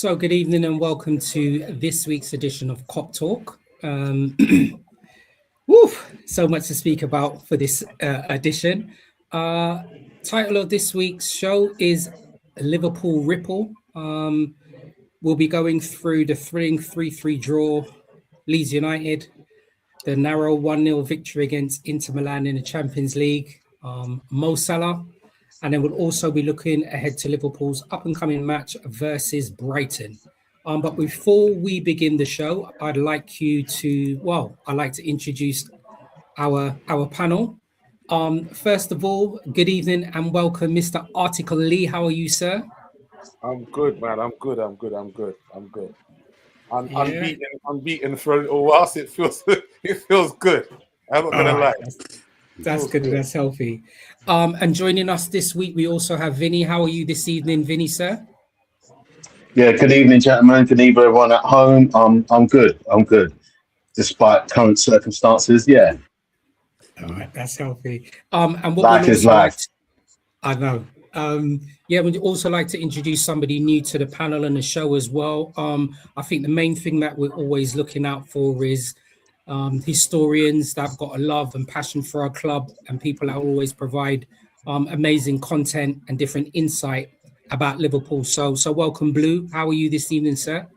So, good evening and welcome to this week's edition of Cop Talk. Woo, so much to speak about for this edition. Title of this week's show is Liverpool Ripple. We'll be going through the thrilling 3-3 draw, Leeds United, the narrow 1-0 victory against Inter Milan in the Champions League, Mo Salah, and then we'll also be looking ahead to Liverpool's up-and-coming match versus Brighton. But before we begin the show, I'd like to introduce our panel. First of all, good evening and welcome, Mr. Article Lee. How are you, sir? I'm good, man. I'm good. Unbeaten for a little while. So it feels good. I'm not gonna lie. That's good. That's healthy. And joining us this week, we also have Vinny. How are you this evening, Vinny, sir? Yeah, good evening, gentlemen. Good evening, everyone at home. I'm good. Despite current circumstances, yeah. All right, that's healthy. And what life is life. I know. We'd also like to introduce somebody new to the panel and the show as well. I think the main thing that we're always looking out for is historians that have got a love and passion for our club and people that always provide amazing content and different insight about Liverpool. So welcome, Blue. How are you this evening, sir?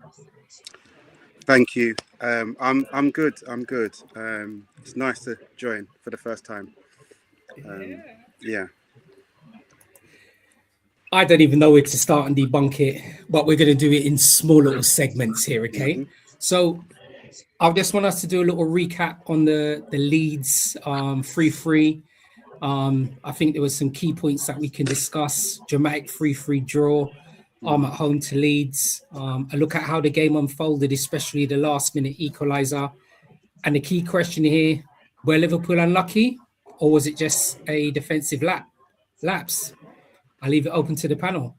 Thank you. I'm good. It's nice to join for the first time. Yeah. I don't even know where to start and debunk it, but we're going to do it in small little segments here, okay? Mm-hmm. So I just want us to do a little recap on the Leeds 3-3. I think there were some key points that we can discuss. Dramatic 3-3 draw at home to Leeds. A look at how the game unfolded, especially the last-minute equaliser. And the key question here, were Liverpool unlucky or was it just a defensive lapse? I'll leave it open to the panel.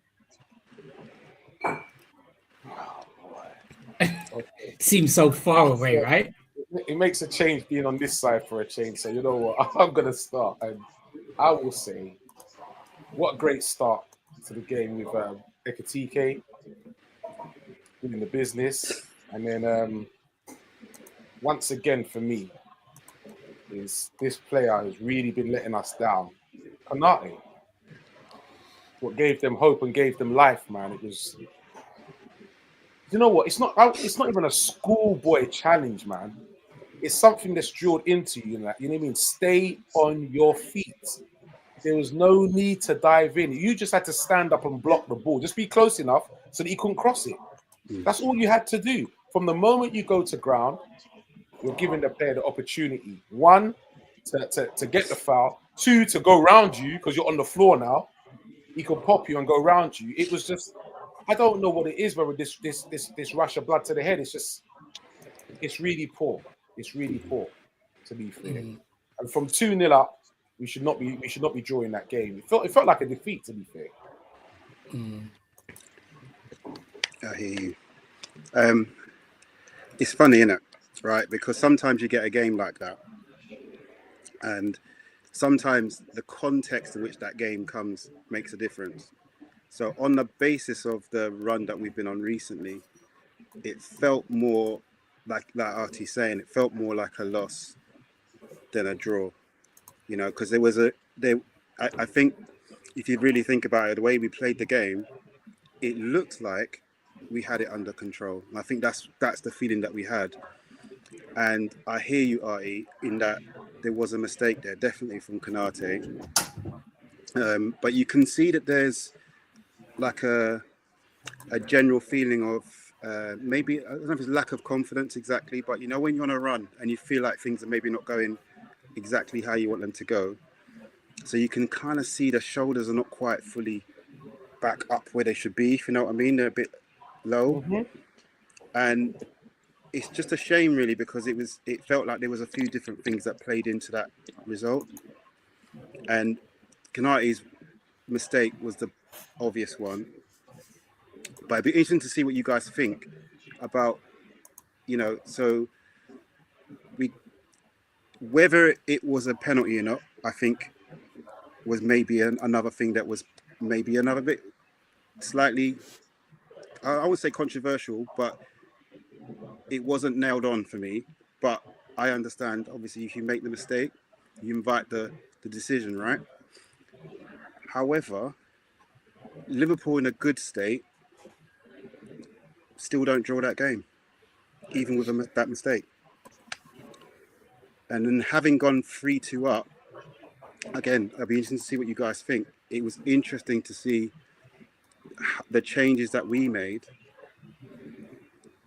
Seems so far away, right? It makes a change being on this side for a change. So you know what? I'm going to start. And I will say, what a great start to the game with Ekitike doing the business. And then once again for me, is this player has really been letting us down. Konate. What gave them hope and gave them life, man. It was, you know what? It's not even a schoolboy challenge, man. It's something that's drilled into you. You know what I mean? Stay on your feet. There was no need to dive in. You just had to stand up and block the ball. Just be close enough so that you couldn't cross it. That's all you had to do. From the moment you go to ground, you're giving the player the opportunity. One, to get the foul. Two, to go around you because you're on the floor now. He can pop you and go around you. It was just, I don't know what it is, whether this rush of blood to the head. It's really poor. It's really poor, to be fair. And from 2-0 up, we should not be drawing that game. It felt like a defeat, to be fair. I hear you. It's funny, isn't it? Right? Because sometimes you get a game like that, and sometimes the context in which that game comes makes a difference. So on the basis of the run that we've been on recently, it felt more like Artie's saying, it felt more like a loss than a draw, you know, because I think if you really think about it, the way we played the game, it looked like we had it under control. And I think that's the feeling that we had. And I hear you, Artie, in that there was a mistake there, definitely from Konate. But you can see that there's like a general feeling of maybe, I don't know if it's lack of confidence exactly, but you know, when you're on a run and you feel like things are maybe not going exactly how you want them to go. So you can kind of see the shoulders are not quite fully back up where they should be, if you know what I mean. They're a bit low. Mm-hmm. And it's just a shame, really, because it felt like there was a few different things that played into that result. And Konate's mistake was the obvious one. But it'd be interesting to see what you guys think about, you know, so whether it was a penalty or not, I think was maybe another thing that was maybe another bit slightly I would say controversial, but it wasn't nailed on for me. But I understand, obviously, if you make the mistake, you invite the decision, right? However, Liverpool in a good state still don't draw that game, even with that mistake. And then having gone 3-2 up, again, I'll be interested to see what you guys think. It was interesting to see the changes that we made,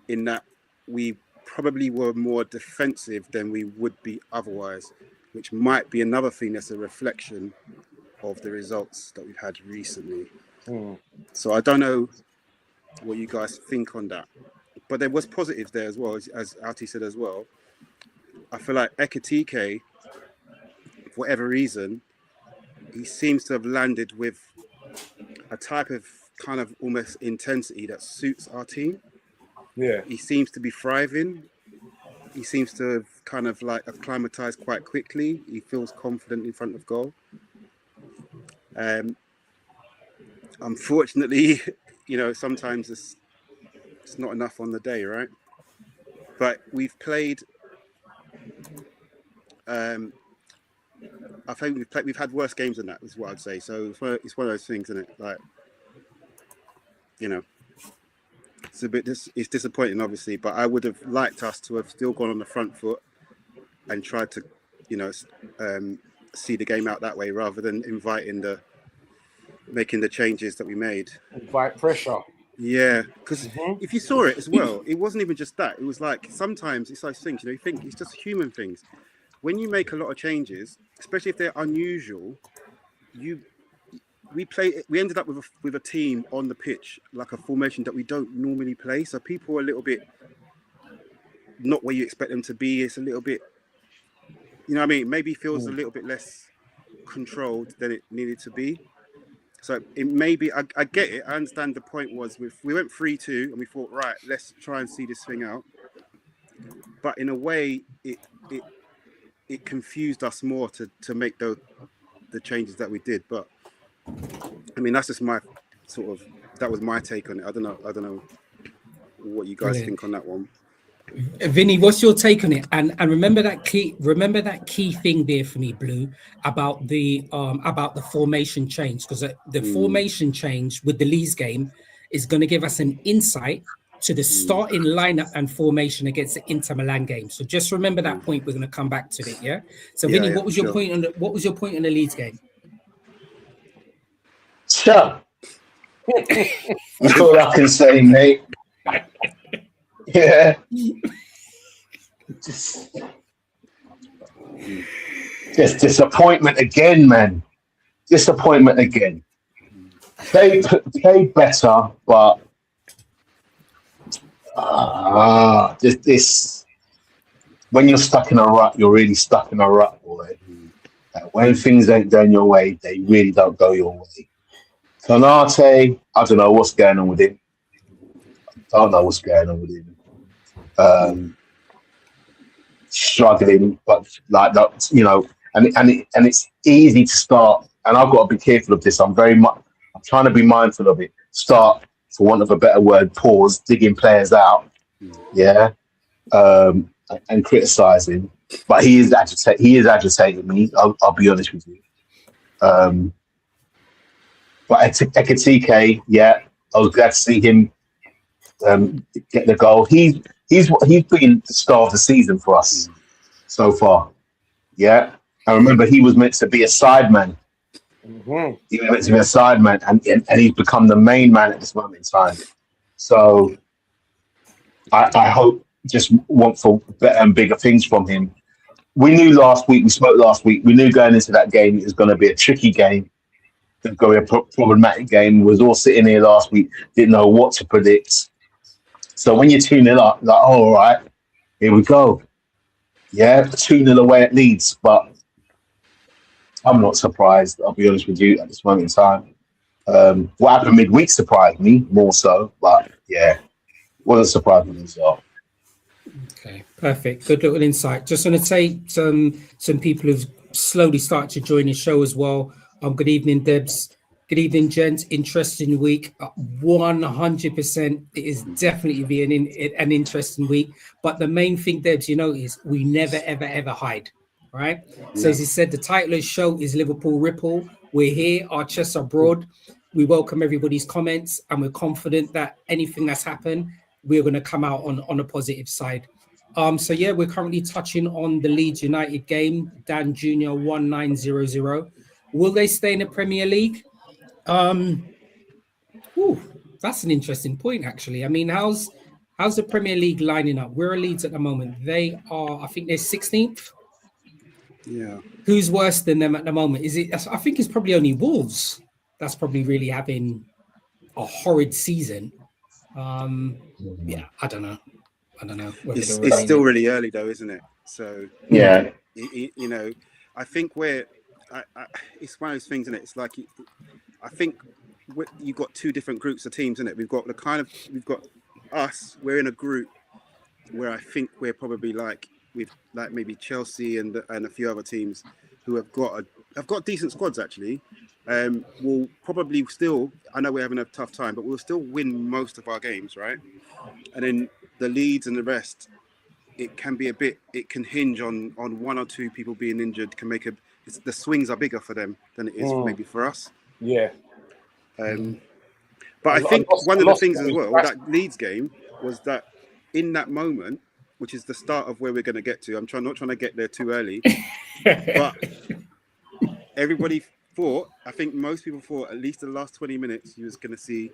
in that we probably were more defensive than we would be otherwise, which might be another thing that's a reflection of the results that we've had recently. So I don't know what you guys think on that, but there was positives there as well, as Ati said as well. I feel like Ekitike, for whatever reason, he seems to have landed with a type of kind of almost intensity that suits our team. Yeah. He seems to be thriving. He seems to have kind of like acclimatized quite quickly. He feels confident in front of goal. Unfortunately, you know, sometimes it's not enough on the day, right? But we've played. I think we've had worse games than that, is what I'd say. So it's one of those things, isn't it? Like, you know, it's a bit. It's disappointing, obviously, but I would have liked us to have still gone on the front foot and tried to, you know, see the game out that way rather than making the changes that we made. Invite pressure. Yeah, because if you saw it as well, it wasn't even just that. It was like sometimes it's those things, you know, you think it's just human things. When you make a lot of changes, especially if they're unusual, we ended up with a team on the pitch, like a formation that we don't normally play. So people are a little bit not where you expect them to be. It's a little bit, you know what I mean? Maybe feels a little bit less controlled than it needed to be. So it may be, I get it. I understand the point was we went 3-2 and we thought, right, let's try and see this thing out. But in a way, it confused us more to make the changes that we did. But I mean, that's just my that was my take on it. I don't know what you guys think on that one. Vinny, what's your take on it? And remember that key thing there for me, Blue, about the formation change, because the formation change with the Leeds game is going to give us an insight to the starting lineup and formation against the Inter Milan game. So just remember that point. We're going to come back to it. Yeah. So Vinny, what was your point on the Leeds game? Sure. That's all I can say, mate. Yeah. Just disappointment again, man. Disappointment again. Play better, but this when you're stuck in a rut, you're really stuck in a rut, boy. When things ain't going your way, they really don't go your way. Konate, I don't know what's going on with him. Struggling, but like that, you know, and it's easy to start. And I've got to be careful of this. I'm trying to be mindful of it. Start, for want of a better word, pause, digging players out, and criticizing. But he is agitating me. I'll be honest with you. But Ekitike, I was glad to see him get the goal. He's been the star of the season for us so far. Yeah, I remember he was meant to be a sideman. He was meant to be a sideman, and he's become the main man at this moment in time. So I hope, just want for better and bigger things from him. We spoke last week. We knew going into that game it was going to be a tricky game. It's going to be a problematic game. We was all sitting here last week, didn't know what to predict. So when you're 2-0 up, like, oh, all right, here we go. Yeah, 2-0 away at Leeds, but I'm not surprised, I'll be honest with you, at this moment in time. What happened midweek surprised me more so, but yeah, wasn't surprised with as well. Okay, perfect. Good little insight. Just want to take some people who've slowly started to join the show as well. Good evening, Debs. Good evening, gents. Interesting week. 100%. It is definitely being an interesting week. But the main thing there to know is we never, ever, ever hide. Right. So as you said, the title of the show is Liverpool Ripple. We're here. Our chests are broad. We welcome everybody's comments, and we're confident that anything that's happened, we're going to come out on a positive side. So yeah, we're currently touching on the Leeds United game. Dan Jr. 1900. Will they stay in the Premier League? That's an interesting point, actually. I mean, how's the Premier League lining up? Where are Leeds at the moment? They are, I think they're 16th. Yeah. Who's worse than them at the moment? Is it? I think it's probably only Wolves. That's probably really having a horrid season. Yeah, I don't know. It's still really early though, isn't it? So Yeah. you know, I think it's one of those things, isn't it? It's like I think you've got two different groups of teams, isn't it? We've got us. We're in a group where I think we're probably like maybe Chelsea and a few other teams who have got decent squads actually. We'll probably still, I know we're having a tough time, but we'll still win most of our games, right? And then the Leeds and the rest, it can hinge on one or two people being injured. The swings are bigger for them than it is maybe for us. Yeah. But I think one of the things as well with that Leeds game was that in that moment, which is the start of where we're going to get to. I'm not trying to get there too early, but everybody thought, I think most people thought at least the last 20 minutes, you was going to see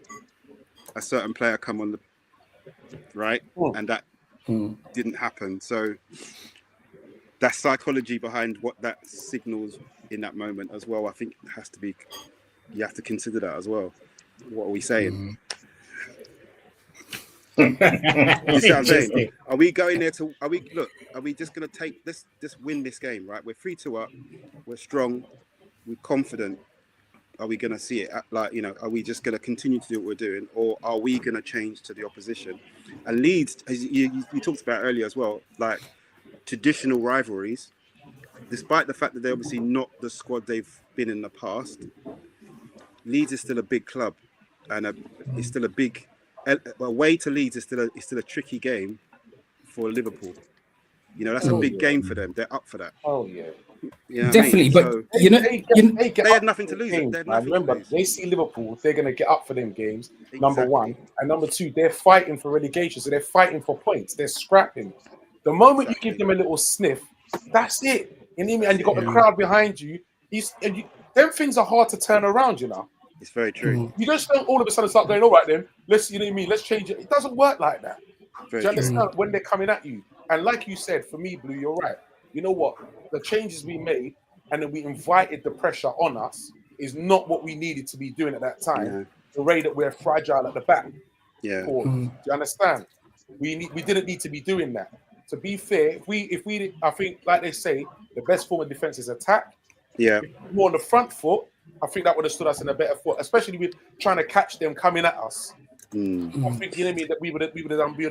a certain player come on the right, and that didn't happen. So that psychology behind what that signals in that moment as well, I think has to be. You have to consider that as well. What are we saying? You see what I'm saying? Are we going there to? Are we just going to just win this game? Right, we're 3-2 up. We're strong. We're confident. Are we going to see it? Are we just going to continue to do what we're doing, or are we going to change to the opposition? And Leeds, as you talked about earlier as well, like traditional rivalries, despite the fact that they're obviously not the squad they've been in the past, Leeds is still a big club, and it's still a big. Away to Leeds is still a tricky game for Liverpool. You know, that's a big game for them. They're up for that. Oh yeah. You know definitely, but so, they had nothing to lose. Remember, they see Liverpool, they're going to get up for them games. Exactly. Number one, and number two, they're fighting for relegation, so they're fighting for points. They're scrapping. The moment you give them a little sniff, that's it. And you got the crowd behind you. Them things are hard to turn around. You know. It's very true. You just don't all of a sudden start going, all right, then let's change it. It doesn't work like that. Do you understand? When they're coming at you, and like you said, for me, Blue, you're right. You know what? The changes we made, and then we invited the pressure on us, is not what we needed to be doing at that time. Yeah. The way that we're fragile at the back. Yeah. Do you understand? We didn't need to be doing that. To be fair, if we, I think, like they say, the best form of defense is attack. Yeah. More on the front foot. I think that would have stood us in a better foot, especially with trying to catch them coming at us. I think that we would have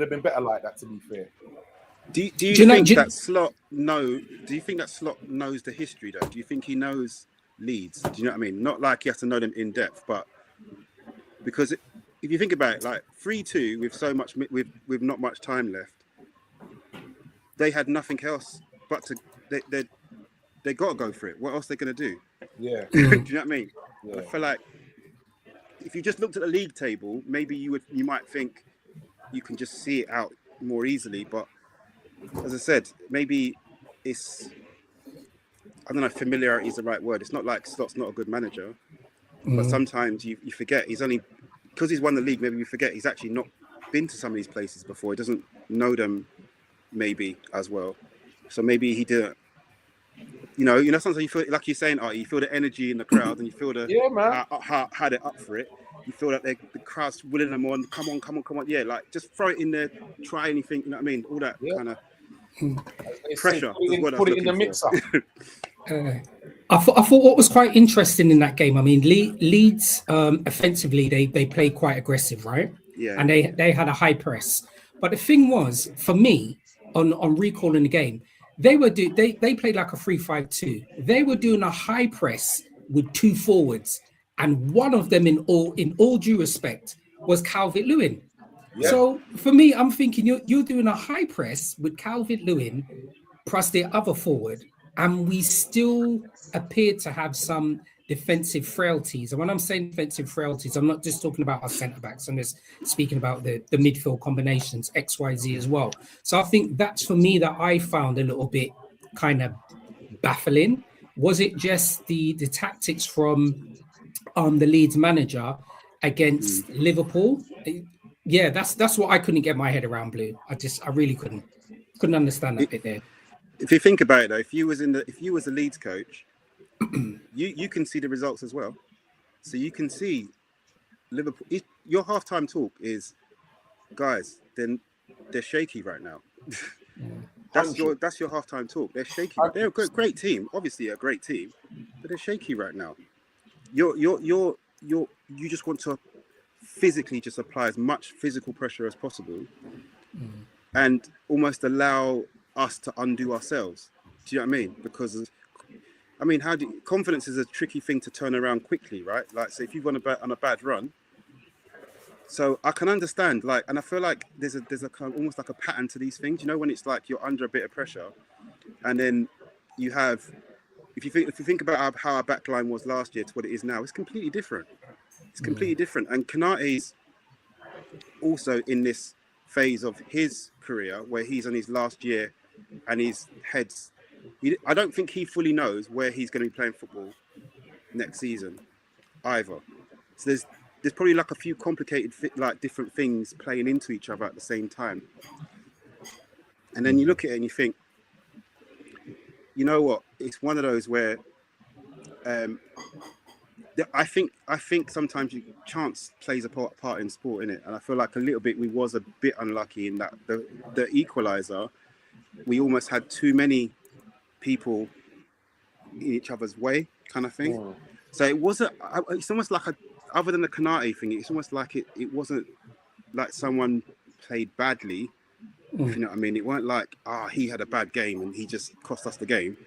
been better like that. To be fair, do you think that Slot knows the history though? Do you think he knows Leeds? Do you know what I mean? Not like he has to know them in depth, but because if you think about it, like 3-2 with not much time left, they had nothing else but they got to go for it. What else are they going to do? Yeah. Do you know what I mean? Yeah. I feel like if you just looked at the league table, maybe you might think you can just see it out more easily. But as I said, maybe it's, I don't know if familiarity is the right word. It's not like Slot's not a good manager, but sometimes you forget because he's won the league. Maybe you forget he's actually not been to some of these places before. He doesn't know them maybe as well. So maybe he didn't. You know, sometimes you feel, like you're saying, you feel the energy in the crowd, and you feel how they're up for it. You feel that the crowd's willing them on. Come on. Yeah, like just throw it in there, try anything. You know what I mean? All that kind of pressure. Put it in the mixer. I thought what was quite interesting in that game. I mean, Leeds offensively they played quite aggressive, right? Yeah. And they had a high press. But the thing was, for me, on recalling the game, they played like a 3-5-2. They were doing a high press with two forwards, and one of them, in all due respect, was Calvert-Lewin. Yeah. So for me, I'm thinking you're doing a high press with Calvert-Lewin plus their other forward, and we still appear to have some defensive frailties. And when I'm saying defensive frailties, I'm not just talking about our centre backs. I'm just speaking about the midfield combinations, X, Y, Z as well. So I think that's for me that I found a little bit kind of baffling. Was it just the tactics from the Leeds manager against Liverpool? Yeah, that's what I couldn't get my head around, Blue. I really couldn't understand that bit there. If you think about it, though, if you was a Leeds coach, you can see the results as well. So you can see Liverpool. Your halftime talk is, guys, then they're shaky right now. That's your halftime talk. They're shaky. They're a great team, obviously a great team, but they're shaky right now. You just want to physically just apply as much physical pressure as possible, and almost allow us to undo ourselves. Do you know what I mean? Because confidence is a tricky thing to turn around quickly, right? Like, so if you've gone on a bad run, so I can understand, like, and I feel like there's a kind of almost like a pattern to these things. You know, when it's like you're under a bit of pressure, and then you have, if you think about how our back line was last year to what it is now, it's completely different. It's completely different. And Konate's also in this phase of his career where he's on his last year, and his head's. I don't think he fully knows where he's going to be playing football next season, either. So there's probably like a few complicated different things playing into each other at the same time. And then you look at it and you think, you know what? It's one of those where I think sometimes chance plays a part in sport, innit? And I feel like a little bit we was a bit unlucky in that the equaliser, we almost had too many people in each other's way, kind of thing. Yeah. So it wasn't. It's almost like other than the Konate thing, it's almost like it wasn't like someone played badly. If you know what I mean. It weren't like he had a bad game and he just cost us the game.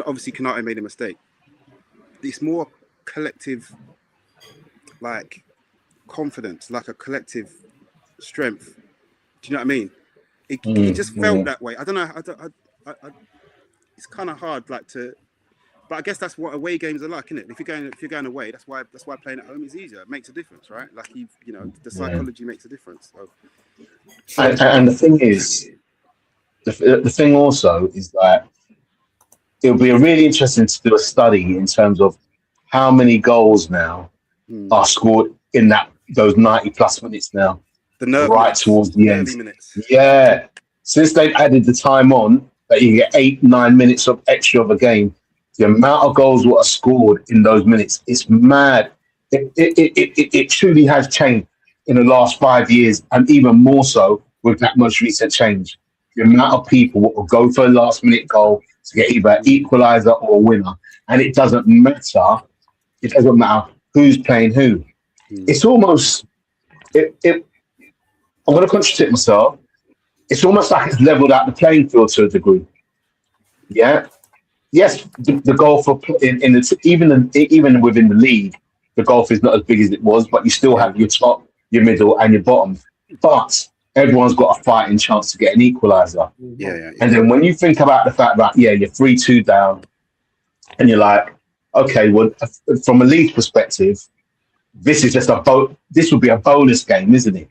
Obviously, Konate made a mistake. It's more collective, like confidence, like a collective strength. Do you know what I mean? It just felt that way. I don't know. I it's kind of hard, like to, but I guess that's what away games are like, isn't it? If you're going away, that's why playing at home is easier. It makes a difference, right? Like the psychology makes a difference. So. And the thing is, the thing also is that it'll be really interesting to do a study in terms of how many goals now are scored in those 90+ minutes now. The nerve right minutes, towards the end. Minutes. Yeah. Since they've added the time on, that you get 8-9 minutes of extra of a game, the amount of goals that are scored in those minutes, it's mad. It truly has changed in the last 5 years, and even more so with that most recent change. The amount of people that will go for a last minute goal to get either an equaliser or a winner. And it doesn't matter. It doesn't matter who's playing who. It's almost I'm going to contradict myself. It's almost like it's leveled out the playing field to a degree. Yeah. Yes, the golf even within the league, the golf is not as big as it was, but you still have your top, your middle, and your bottom. But everyone's got a fighting chance to get an equaliser. Yeah. And then when you think about the fact that you're 3-2 down, and you're like, okay, well, from a league perspective, this is just this would be a bonus game, isn't it?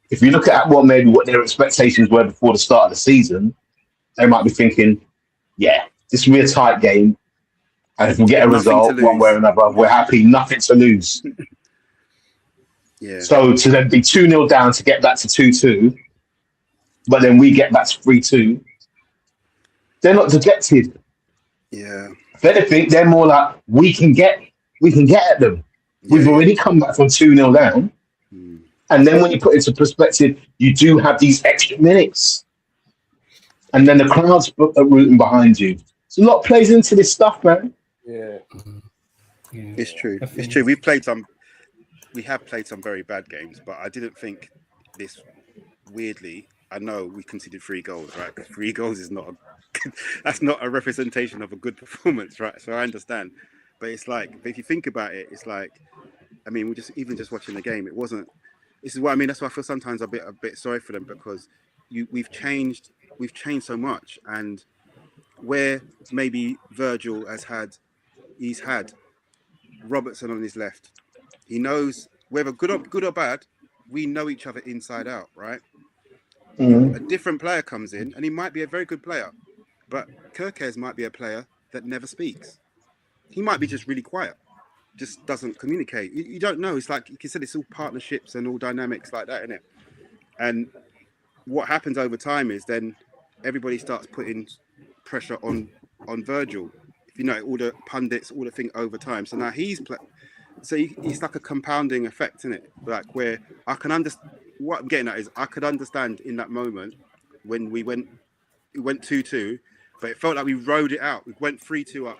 If you look at what their expectations were before the start of the season, they might be thinking, this will be a tight game. And if we get a result one way or another, we're happy, nothing to lose. Yeah. So to then be 2-0 down to get that to 2-2, but then we get that to 3-2, they're not dejected. Yeah. If anything, they're more like, we can get at them. We've already come back from 2-0 down. And then when you put it into perspective, you do have these extra minutes. And then the crowd's are rooting behind you. So a lot plays into this stuff, man. Yeah. It's true. Definitely. It's true. We have played some very bad games, but I didn't think this, weirdly, I know we conceded 3 goals, right? 3 goals is that's not a representation of a good performance, right? So I understand. But it's like, if you think about it, it's like, I mean, we just watching the game, it wasn't. This is what I mean. That's why I feel sometimes a bit sorry for them, because we've changed so much, and where maybe Virgil he's had Robertson on his left. He knows whether good or bad, we know each other inside out, right? A different player comes in, and he might be a very good player, but Kerkez might be a player that never speaks. He might be just really quiet, just doesn't communicate. You don't know. It's like you said, it's all partnerships and all dynamics like that, isn't it? And what happens over time is then everybody starts putting pressure on Virgil. If you know, all the pundits, all the thing over time. So now so it's like a compounding effect, isn't it? Like, where I can understand. What I'm getting at is I could understand in that moment when it went 2-2, but it felt like we rode it out. We went 3-2 up.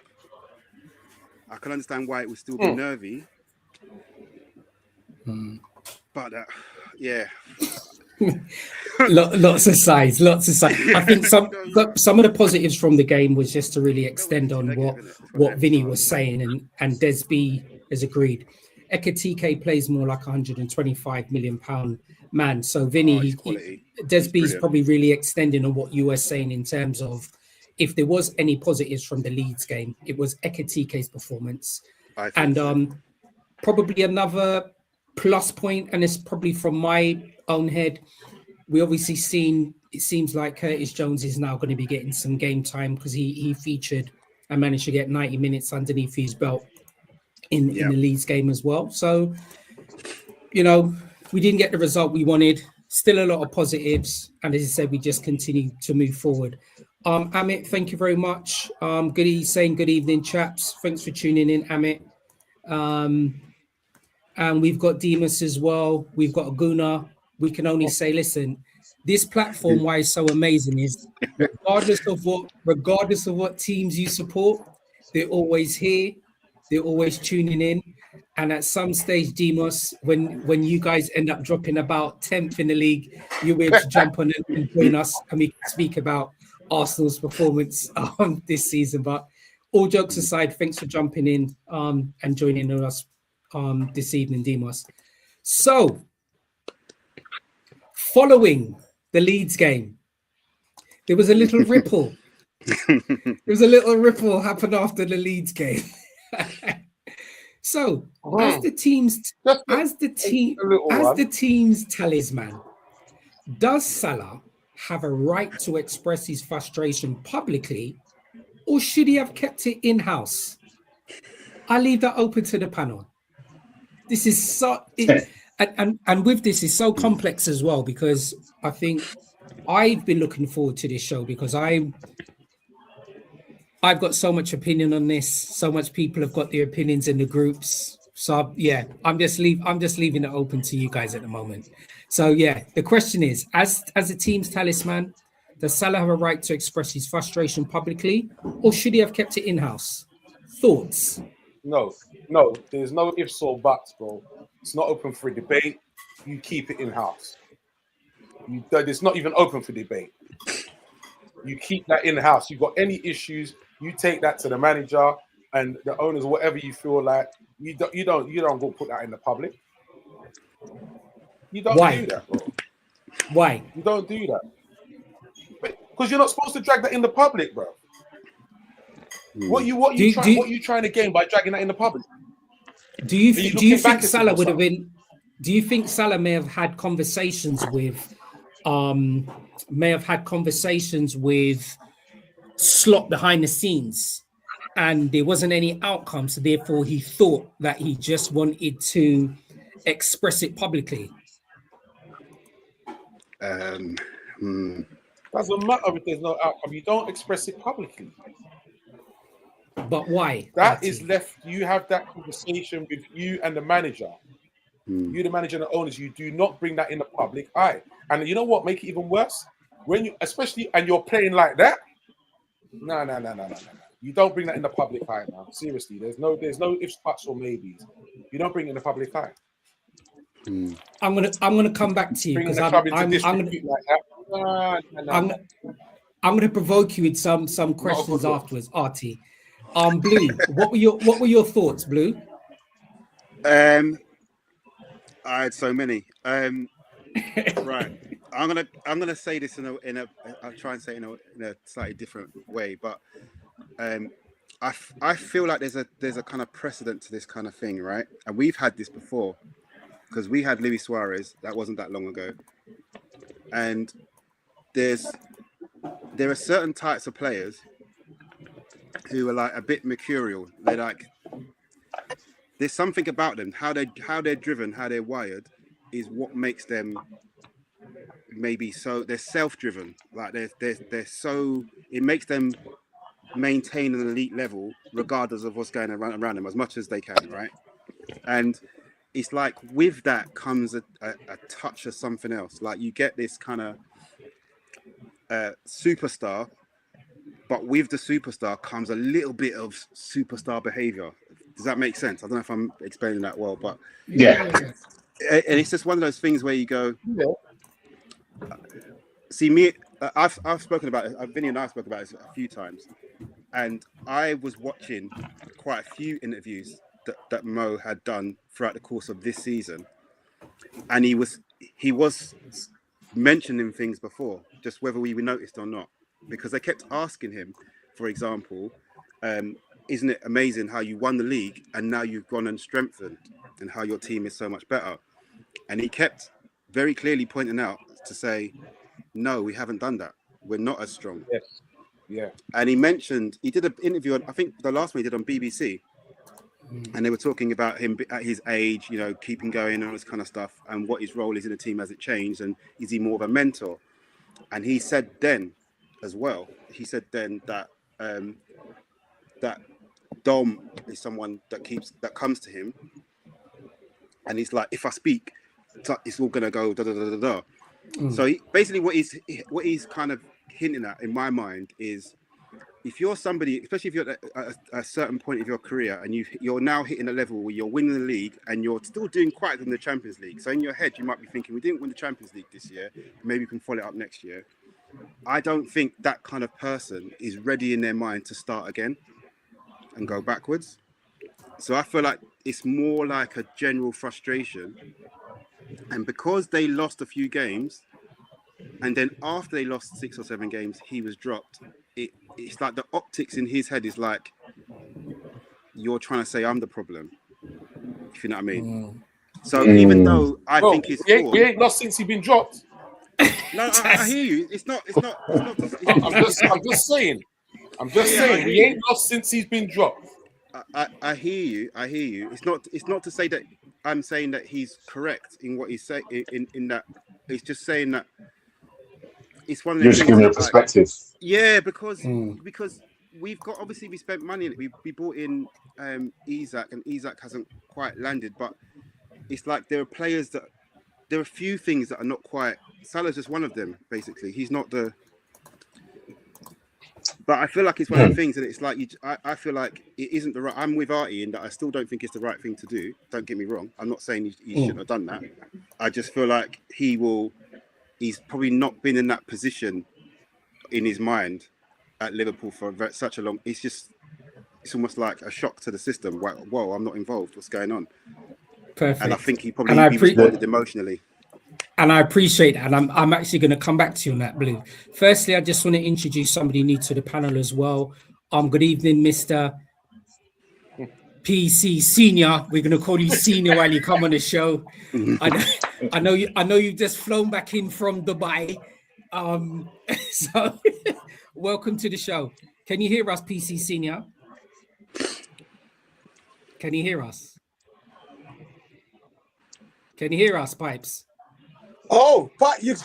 I can understand why it would still be nervy. But yeah. Lots of sides. I think some of the positives from the game was just to really extend on what Vinny was saying, and Desby has agreed. Ekitike plays more like £125 million man. So Vinny, Desby's probably really extending on what you were saying in terms of if there was any positives from the Leeds game, it was Ekitike's performance. And probably another plus point, and it's probably from my own head, we obviously seen, it seems like Curtis Jones is now going to be getting some game time, because he featured and managed to get 90 minutes underneath his belt in the Leeds game as well. So, you know, we didn't get the result we wanted. Still a lot of positives. And as I said, we just continue to move forward. Amit, thank you very much. Good evening, chaps. Thanks for tuning in, Amit. And we've got Demas as well. We've got Aguna. We can only say, listen, this platform, why it's so amazing is regardless of what teams you support, they're always here. They're always tuning in. And at some stage, Demos, when you guys end up dropping about 10th in the league, you'll be able to jump on and join us, and we can speak about Arsenal's performance this season. But all jokes aside, thanks for jumping in and joining us this evening, Demos. So, following the Leeds game, there was a little ripple. Happened after the Leeds game. So, as the team's talisman, does Salah have a right to express his frustration publicly, or should he have kept it in-house? I leave that open to the panel. This is and with this is so complex as well, because I think I've been looking forward to this show because I've got so much opinion on this. So much people have got their opinions in the groups. So yeah, I'm just leaving it open to you guys at the moment. So yeah, the question is, as a team's talisman, does Salah have a right to express his frustration publicly, or should he have kept it in-house? Thoughts? No, there's no ifs or buts, bro. It's not open for debate. You keep it in-house. It's not even open for debate. You keep that in-house. You got any issues, you take that to the manager and the owners, whatever you feel like. You don't go put that in the public. You don't do that, bro. Why? You don't do that. Because you're not supposed to drag that in the public, bro. What you trying to gain by dragging that in the public? Do you think Salah would have been? Do you think Salah may have had conversations with Slot behind the scenes, and there wasn't any outcome, so therefore he thought that he just wanted to express it publicly? Doesn't matter if there's no outcome. You don't express it publicly. But why? That is left. You have that conversation with you and the manager. You, the manager and the owners, you do not bring that in the public eye. And you know what? Make it even worse. When you, especially, and you're playing like that. No. You don't bring that in the public eye now. Seriously, there's no ifs, buts, or maybes. You don't bring it in the public eye. I'm gonna come back to you because I'm gonna provoke you with some questions afterwards, Artie. Blue. What were your thoughts, Blue? I had so many. Right. I'm gonna say this in a I'll try and say it in a slightly different way, but I feel like there's a kind of precedent to this kind of thing, right? And we've had this before because we had Luis Suarez. That wasn't that long ago, and there are certain types of players who are like a bit mercurial. They're like, there's something about them, how they're driven, how they're wired, is what makes them maybe so. They're self-driven, like they're so. It makes them maintain an elite level regardless of what's going around them as much as they can, right? And it's like with that comes a touch of something else. Like you get this kind of superstar, but with the superstar comes a little bit of superstar behavior. Does that make sense? I don't know if I'm explaining that well, but Yeah. And it's just one of those things where you go, see me. I've spoken about it. Vinny and I have spoken about this a few times, and I was watching quite a few interviews that Mo had done throughout the course of this season, and he was mentioning things before, just whether we noticed or not, because they kept asking him, for example, isn't it amazing how you won the league and now you've gone and strengthened and how your team is so much better? And he kept very clearly pointing out to say, no, we haven't done that. We're not as strong. Yes. Yeah. And he did an interview, I think the last one he did on BBC, and they were talking about him at his age, you know, keeping going and all this kind of stuff, and what his role is in the team as it changed, and is he more of a mentor? And he said then as well, that that Dom is someone that comes to him, and he's like, if I speak, it's all gonna go da da da da da. So basically, what he's kind of hinting at in my mind is, if you're somebody, especially if you're at a certain point of your career and you're now hitting a level where you're winning the league and you're still doing quite in the Champions League. So in your head, you might be thinking, we didn't win the Champions League this year. Maybe we can follow it up next year. I don't think that kind of person is ready in their mind to start again and go backwards. So I feel like it's more like a general frustration. And because they lost a few games, and then after they lost 6 or 7 games, he was dropped. It's like the optics in his head is like, you're trying to say I'm the problem, if you know what I mean. So even though I think he's we ain't lost since he's been dropped. No, I hear you. It's not. I'm just saying. We ain't lost since he's been dropped. I hear you. It's not to say that I'm saying that he's correct in what he's saying. In that, he's just saying that it's one of the. You're just giving a perspective. Yeah, because we've got, obviously we spent money in it. We brought in Isak, and Isak hasn't quite landed. But it's like there are a few things that are not quite. Salah's just one of them. Basically, he's not the. But I feel like it's one of the things, and it's like I feel like it isn't the right. I'm with Artie in that I still don't think it's the right thing to do. Don't get me wrong. I'm not saying he shouldn't have done that. I just feel like he's probably not been in that position in his mind at Liverpool for such a long. It's almost like a shock to the system. Whoa, I'm not involved. What's going on? Perfect. And I think he probably responded emotionally. And I appreciate that. And I'm actually going to come back to you on that, Blue. Firstly, I just want to introduce somebody new to the panel as well. Good evening, Mr. PC Senior. We're going to call you Senior while you come on the show. I know you've just flown back in from Dubai. So welcome to the show. Can you hear us, PC Senior? Can you hear us? Can you hear us, Pipes? Oh, but you're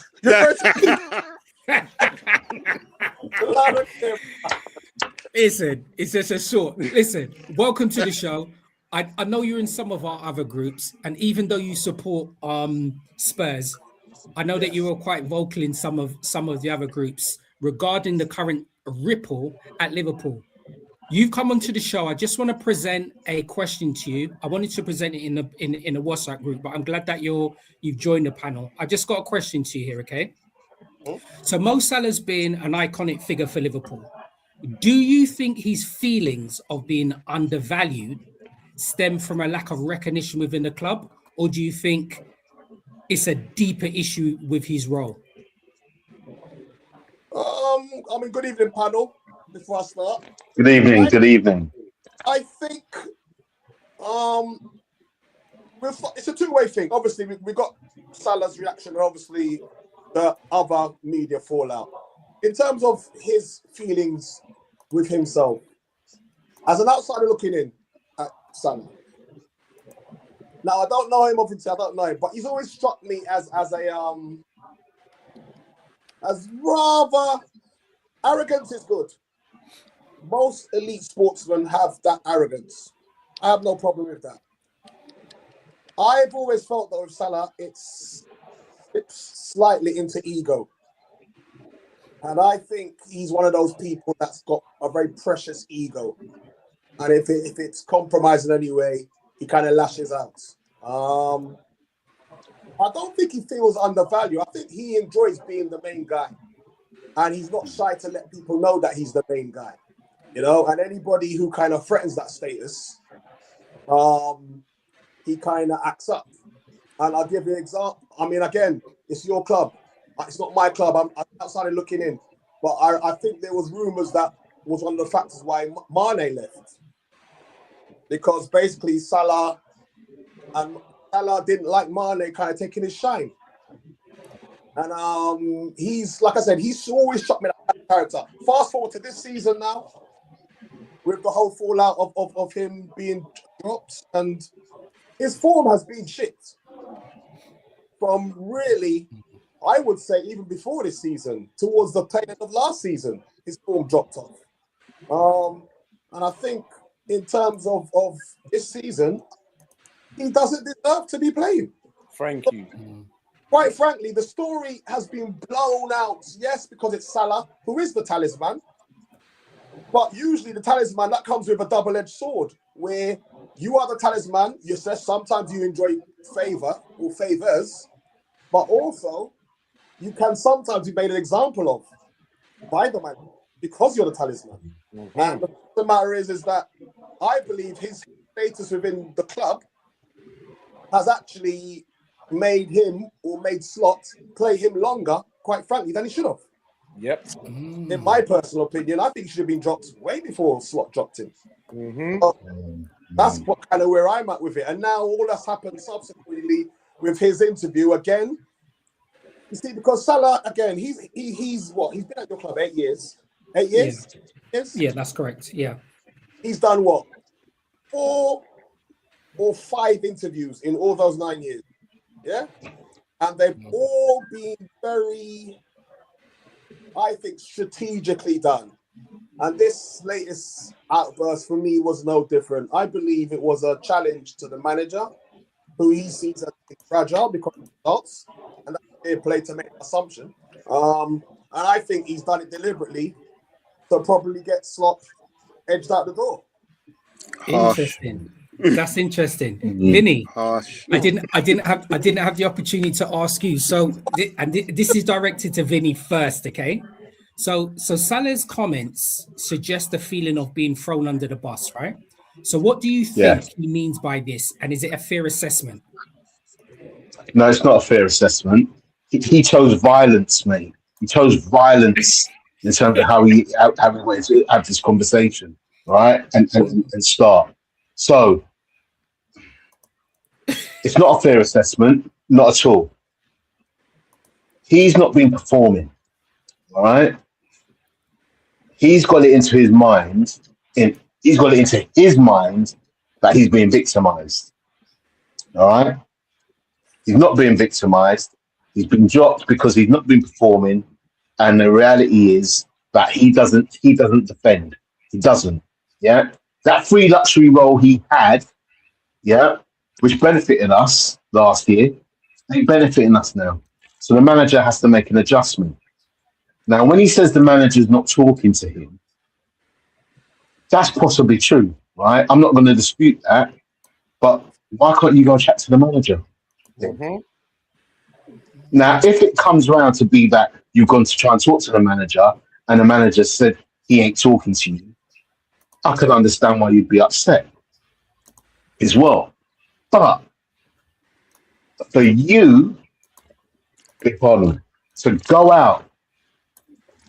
Listen, it's just a short. Listen, welcome to the show. I know you're in some of our other groups, and even though you support Spurs, I know that you were quite vocal in some of the other groups regarding the current ripple at Liverpool. You've come onto the show. I just want to present a question to you. I wanted to present it in a WhatsApp group, but I'm glad that you've joined the panel. I just got a question to you here, okay? So Mo Salah's been an iconic figure for Liverpool. Do you think his feelings of being undervalued stem from a lack of recognition within the club, or do you think it's a deeper issue with his role? Good evening, panel. Before I start, Good evening. Good evening. I think it's a two-way thing. Obviously, we got Salah's reaction, and obviously the other media fallout. In terms of his feelings with himself, as an outsider looking in at Salah. Now, I don't know him, obviously, I don't know him, but he's always struck me as rather arrogance is good. Most elite sportsmen have that arrogance. I have no problem with that. I've always felt that with Salah, it's slightly into ego. And I think he's one of those people that's got a very precious ego. And if it's compromised in any way, he kind of lashes out. I don't think he feels undervalued. I think he enjoys being the main guy. And he's not shy to let people know that he's the main guy. And anybody who kind of threatens that status, he kind of acts up. And I'll give you an example. I mean, again, it's your club. It's not my club. I'm outside looking in. But I think there was rumours that was one of the factors why Mane left. Because basically Salah didn't like Mane kind of taking his shine. And he's, like I said, he's always struck me that character. Fast forward to this season now, with the whole fallout of him being dropped, and his form has been shit. From really, I would say, even before this season, towards the tail end of last season, his form dropped off. And I think in terms of this season, he doesn't deserve to be playing. Thank you. Quite frankly, the story has been blown out, yes, because it's Salah, who is the talisman. But usually the talisman, that comes with a double-edged sword, where you are the talisman, you say sometimes you enjoy favor or favors, but also you can sometimes be made an example of by the man because you're the talisman. Mm-hmm. And the matter is that I believe his status within the club has actually made him or made Slot play him longer, quite frankly, than he should have. Yep. In my personal opinion, I think he should have been dropped way before Slot dropped him. Mm-hmm. That's what kind of where I'm at with it. And now all that's happened subsequently with his interview again. You see, because Salah, again, he's what? He's been at your club 8 years. 8 years? Yeah. Yes? Yeah, that's correct. Yeah. He's done what? 4 or 5 interviews in all those 9 years. Yeah? And they've all been very, I think, strategically done. And this latest outburst for me was no different. I believe it was a challenge to the manager, who he sees as fragile because of results, and that's fair play to make an assumption. And I think he's done it deliberately to probably get Slot edged out the door. Interesting. That's interesting. Vinny, I didn't have the opportunity to ask you. So, this is directed to Vinny first, okay? So Salah's comments suggest a feeling of being thrown under the bus, right? So what do you think he means by this? And is it a fair assessment? No, it's not a fair assessment. He chose violence, mate. He chose violence in terms of how he went to have this conversation, right? And start. So it's not a fair assessment, not at all. He's not been performing, all right? He's got it into his mind, that he's being victimized. All right? He's not being victimized. He's been dropped because he's not been performing. And the reality is that he doesn't defend. He doesn't. Yeah. That free luxury role he had, yeah, which benefited us last year, ain't benefiting us now. So the manager has to make an adjustment. Now, when he says the manager's not talking to him, that's possibly true, right? I'm not going to dispute that, but why can't you go chat to the manager? Mm-hmm. Now, if it comes around to be that you've gone to try and talk to the manager and the manager said he ain't talking to you, I could understand why you'd be upset as well. But for you, big pardon, to go out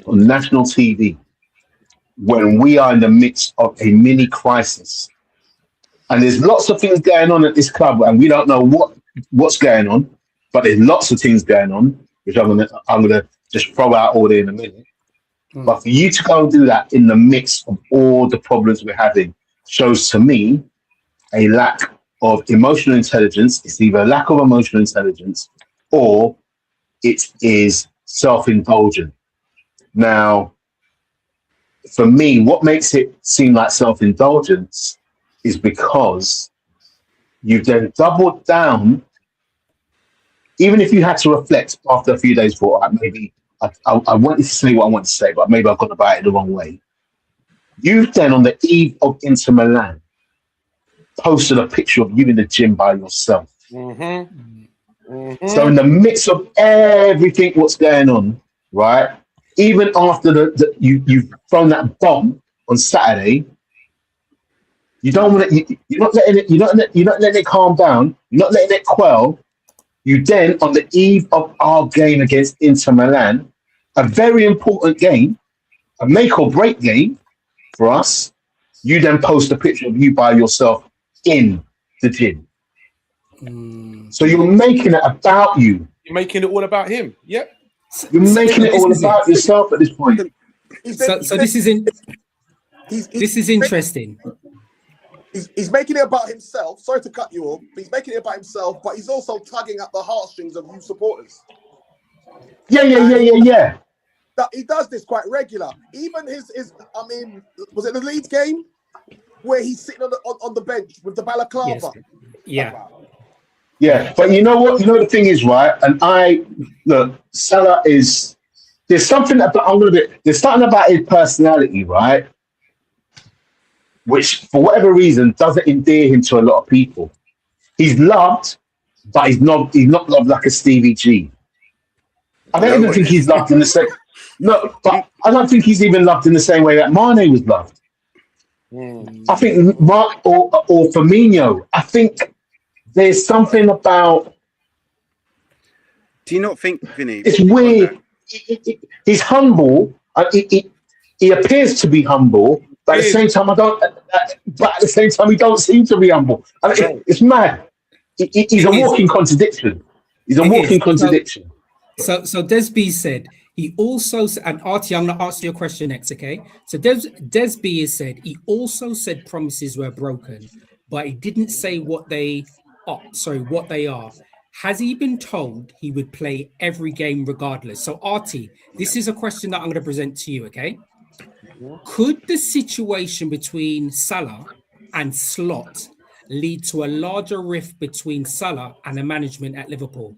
on national TV when we are in the midst of a mini crisis, and there's lots of things going on at this club, and we don't know what's going on, but there's lots of things going on, which I'm gonna just throw out all there in a minute. But for you to go and do that in the midst of all the problems we're having shows to me a lack of emotional intelligence. It's either a lack of emotional intelligence or it is self-indulgent. Now, for me, what makes it seem like self-indulgence is because you've then doubled down. Even if you had to reflect after a few days, for maybe I wanted to say what I want to say, but maybe I've gone about it the wrong way. You've then, on the eve of Inter Milan, posted a picture of you in the gym by yourself. So in the midst of everything what's going on, right? Even after you've thrown that bomb on Saturday, you don't want to. You're not letting it. You're not letting it calm down. You're not letting it quell. You then, on the eve of our game against Inter Milan, a very important game, a make or break game for us, you then post a picture of you by yourself in the gym. So you're making it about you. You're making it all about him. Yep. You're making it all about yourself at this point. So this is interesting. He's making it about himself. Sorry to cut you off. He's making it about himself, but he's also tugging at the heartstrings of you supporters. Yeah. That he does this quite regular. Even his I mean, was it the Leeds game where he's sitting on the bench with the balaclava? Yes. Yeah, but you know what? You know the thing is, right? And look, Salah is. There's something about there's something about his personality, right? Which, for whatever reason, doesn't endear him to a lot of people. He's loved, but he's not loved like a Stevie G. I don't even think he's loved in the same. No, but I don't think he's even loved in the same way that Mane was loved. I think or Firmino. I think there's something about. Do you not think, Vinny? It's weird. He's humble. He appears to be humble, but at the same time, he don't seem to be humble. I mean, it's mad. He's a walking contradiction. He's a walking contradiction. So Desby said he also, and Artie, I'm going to ask you a question next, okay? So Desby has said he also said promises were broken, but he didn't say what they are. Has he been told he would play every game regardless? So Artie, this is a question that I'm going to present to you, okay? Could the situation between Salah and Slot lead to a larger rift between Salah and the management at Liverpool?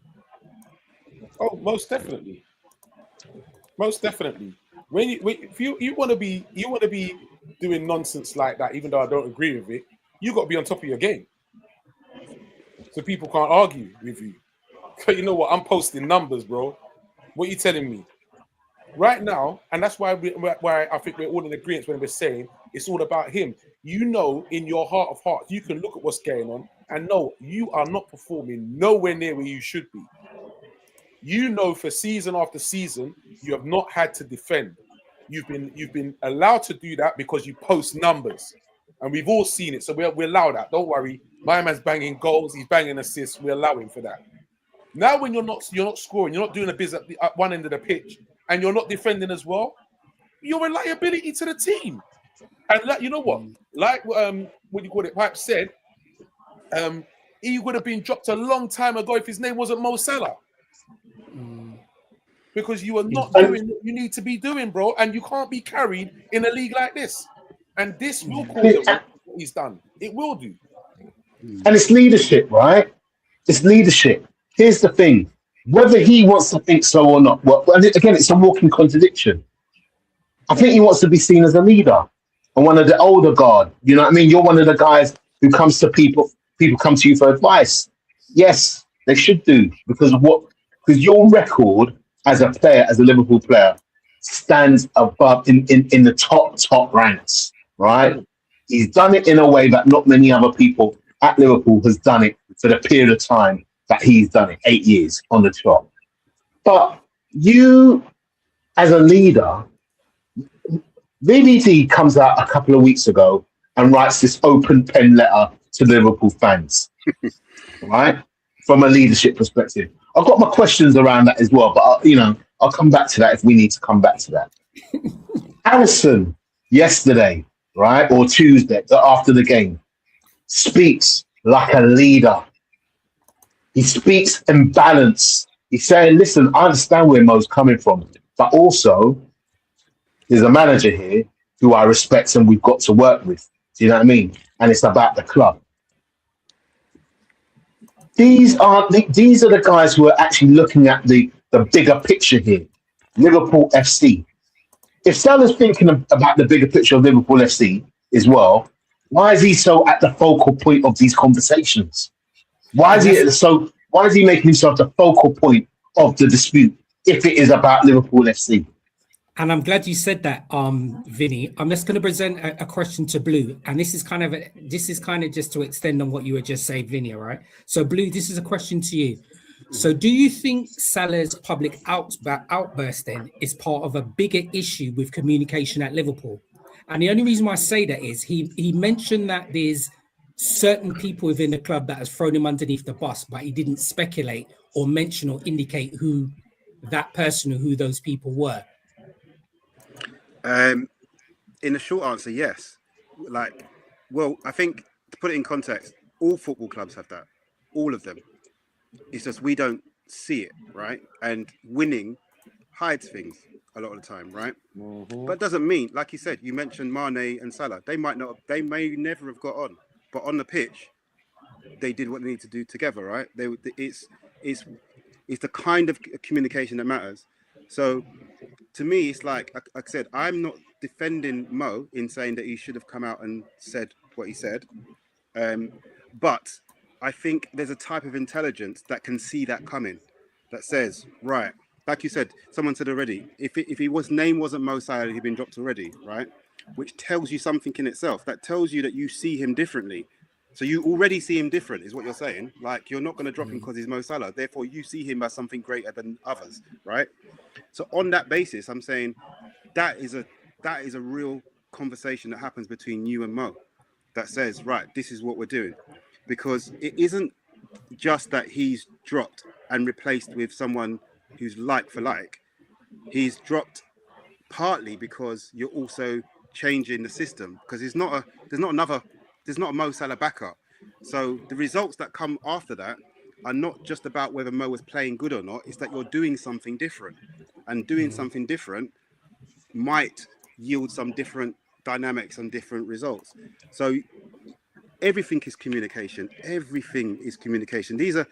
Oh, most definitely. Most definitely. If you want to be doing nonsense like that, even though I don't agree with it, you got to be on top of your game, so people can't argue with you. But you know what? I'm posting numbers, bro. What are you telling me right now? And that's why I think we're all in agreement when we're saying it's all about him. You know, in your heart of hearts, you can look at what's going on and know you are not performing nowhere near where you should be. You know, for season after season, you have not had to defend. You've been allowed to do that because you post numbers, and we've all seen it. So we allow that. Don't worry. My man's banging goals. He's banging assists. We allow him for that. Now, when you're not scoring, you're not doing a business at one end of the pitch, and you're not defending as well, you're a liability to the team. And you know what? Like what you call it, Pipe said, he would have been dropped a long time ago if his name wasn't Mo Salah. Because you are not doing what you need to be doing, bro, and you can't be carried in a league like this. And this will cause what he's done. It will do. And it's leadership, right? It's leadership. Here's the thing: whether he wants to think so or not, and again, it's a walking contradiction. I think he wants to be seen as a leader and one of the older guard. You know what I mean? You're one of the guys who comes to people. People come to you for advice. Yes, they should do because your record as a player, as a Liverpool player, stands above in the top ranks, right? He's done it in a way that not many other people at Liverpool has done it for the period of time that he's done it, 8 years on the top. But you, as a leader, VVD comes out a couple of weeks ago and writes this open pen letter to Liverpool fans, right? From a leadership perspective. I've got my questions around that as well, but I'll come back to that if we need to come back to that. Allison, yesterday, right, or Tuesday, after the game, speaks like a leader. He speaks in balance. He's saying, listen, I understand where Mo's coming from, but also there's a manager here who I respect and we've got to work with. Do you know what I mean? And it's about the club. These are the guys who are actually looking at the bigger picture here. Liverpool FC. If Salah's thinking about the bigger picture of Liverpool FC as well, why is he so at the focal point of these conversations? Why is he making himself the focal point of the dispute if it is about Liverpool FC? And I'm glad you said that, Vinny. I'm just going to present a question to Blue, and this is kind of just to extend on what you were just saying, Vinny. All right. So, Blue, this is a question to you. So, do you think Salah's public outburst then is part of a bigger issue with communication at Liverpool? And the only reason why I say that is he mentioned that there's certain people within the club that has thrown him underneath the bus, but he didn't speculate or mention or indicate who that person or who those people were. In a short answer, yes. I think to put it in context, all football clubs have that. All of them. It's just we don't see it, right? And winning hides things a lot of the time, right? Mm-hmm. But it doesn't mean, like you said, you mentioned Mane and Salah. They may never have got on, but on the pitch, they did what they need to do together, right? It's the kind of communication that matters. So, to me, it's like I said, I'm not defending Mo in saying that he should have come out and said what he said. But I think there's a type of intelligence that can see that coming, that says, right, like you said, someone said already, if his name wasn't Mo Salah, he'd been dropped already, right? Which tells you something in itself. That tells you that you see him differently. So you already see him different, is what you're saying. Like, you're not going to drop him because he's Mo Salah. Therefore, you see him as something greater than others, right? So on that basis, I'm saying that is a real conversation that happens between you and Mo that says, right, this is what we're doing. Because it isn't just that he's dropped and replaced with someone who's like for like. He's dropped partly because you're also changing the system, because there's not a Mo Salah backup. So the results that come after that are not just about whether Mo was playing good or not. It's that you're doing something different, and doing something different might yield some different dynamics and different results. So everything is communication. Everything is communication. These are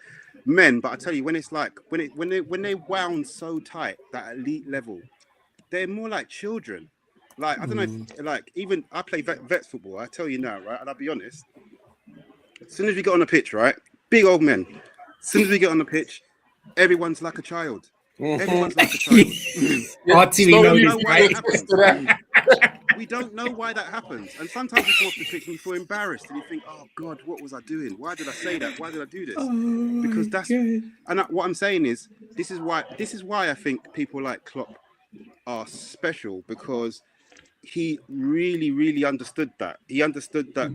men, but I tell you, when it's like when they wound so tight, that elite level, they're more like children. Like, I don't know, like, even I play vets football. I tell you now, right? And I'll be honest. As soon as we get on the pitch, right, big old men. As soon as we get on the pitch, everyone's like a child. Everyone's like a child. We don't know why that happens. And sometimes you come off the pitch and you feel embarrassed and you think, oh God, what was I doing? Why did I say that? Why did I do this? Because that's what I'm saying is this is why I think people like Klopp are special, because he really, really understood that. He understood that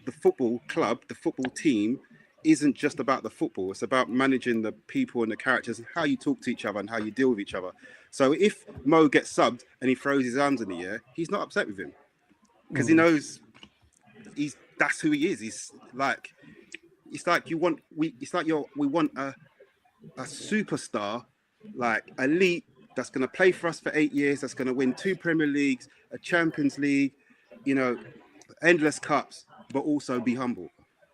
the football club, the football team, isn't just about the football. It's about managing the people and the characters and how you talk to each other and how you deal with each other. So if Mo gets subbed and he throws his arms in the air, he's not upset with him, because he knows that's who he is. He's like, we want a superstar, like elite, that's going to play for us for 8 years, that's going to win 2 Premier Leagues, a Champions League, endless cups, but also be humble.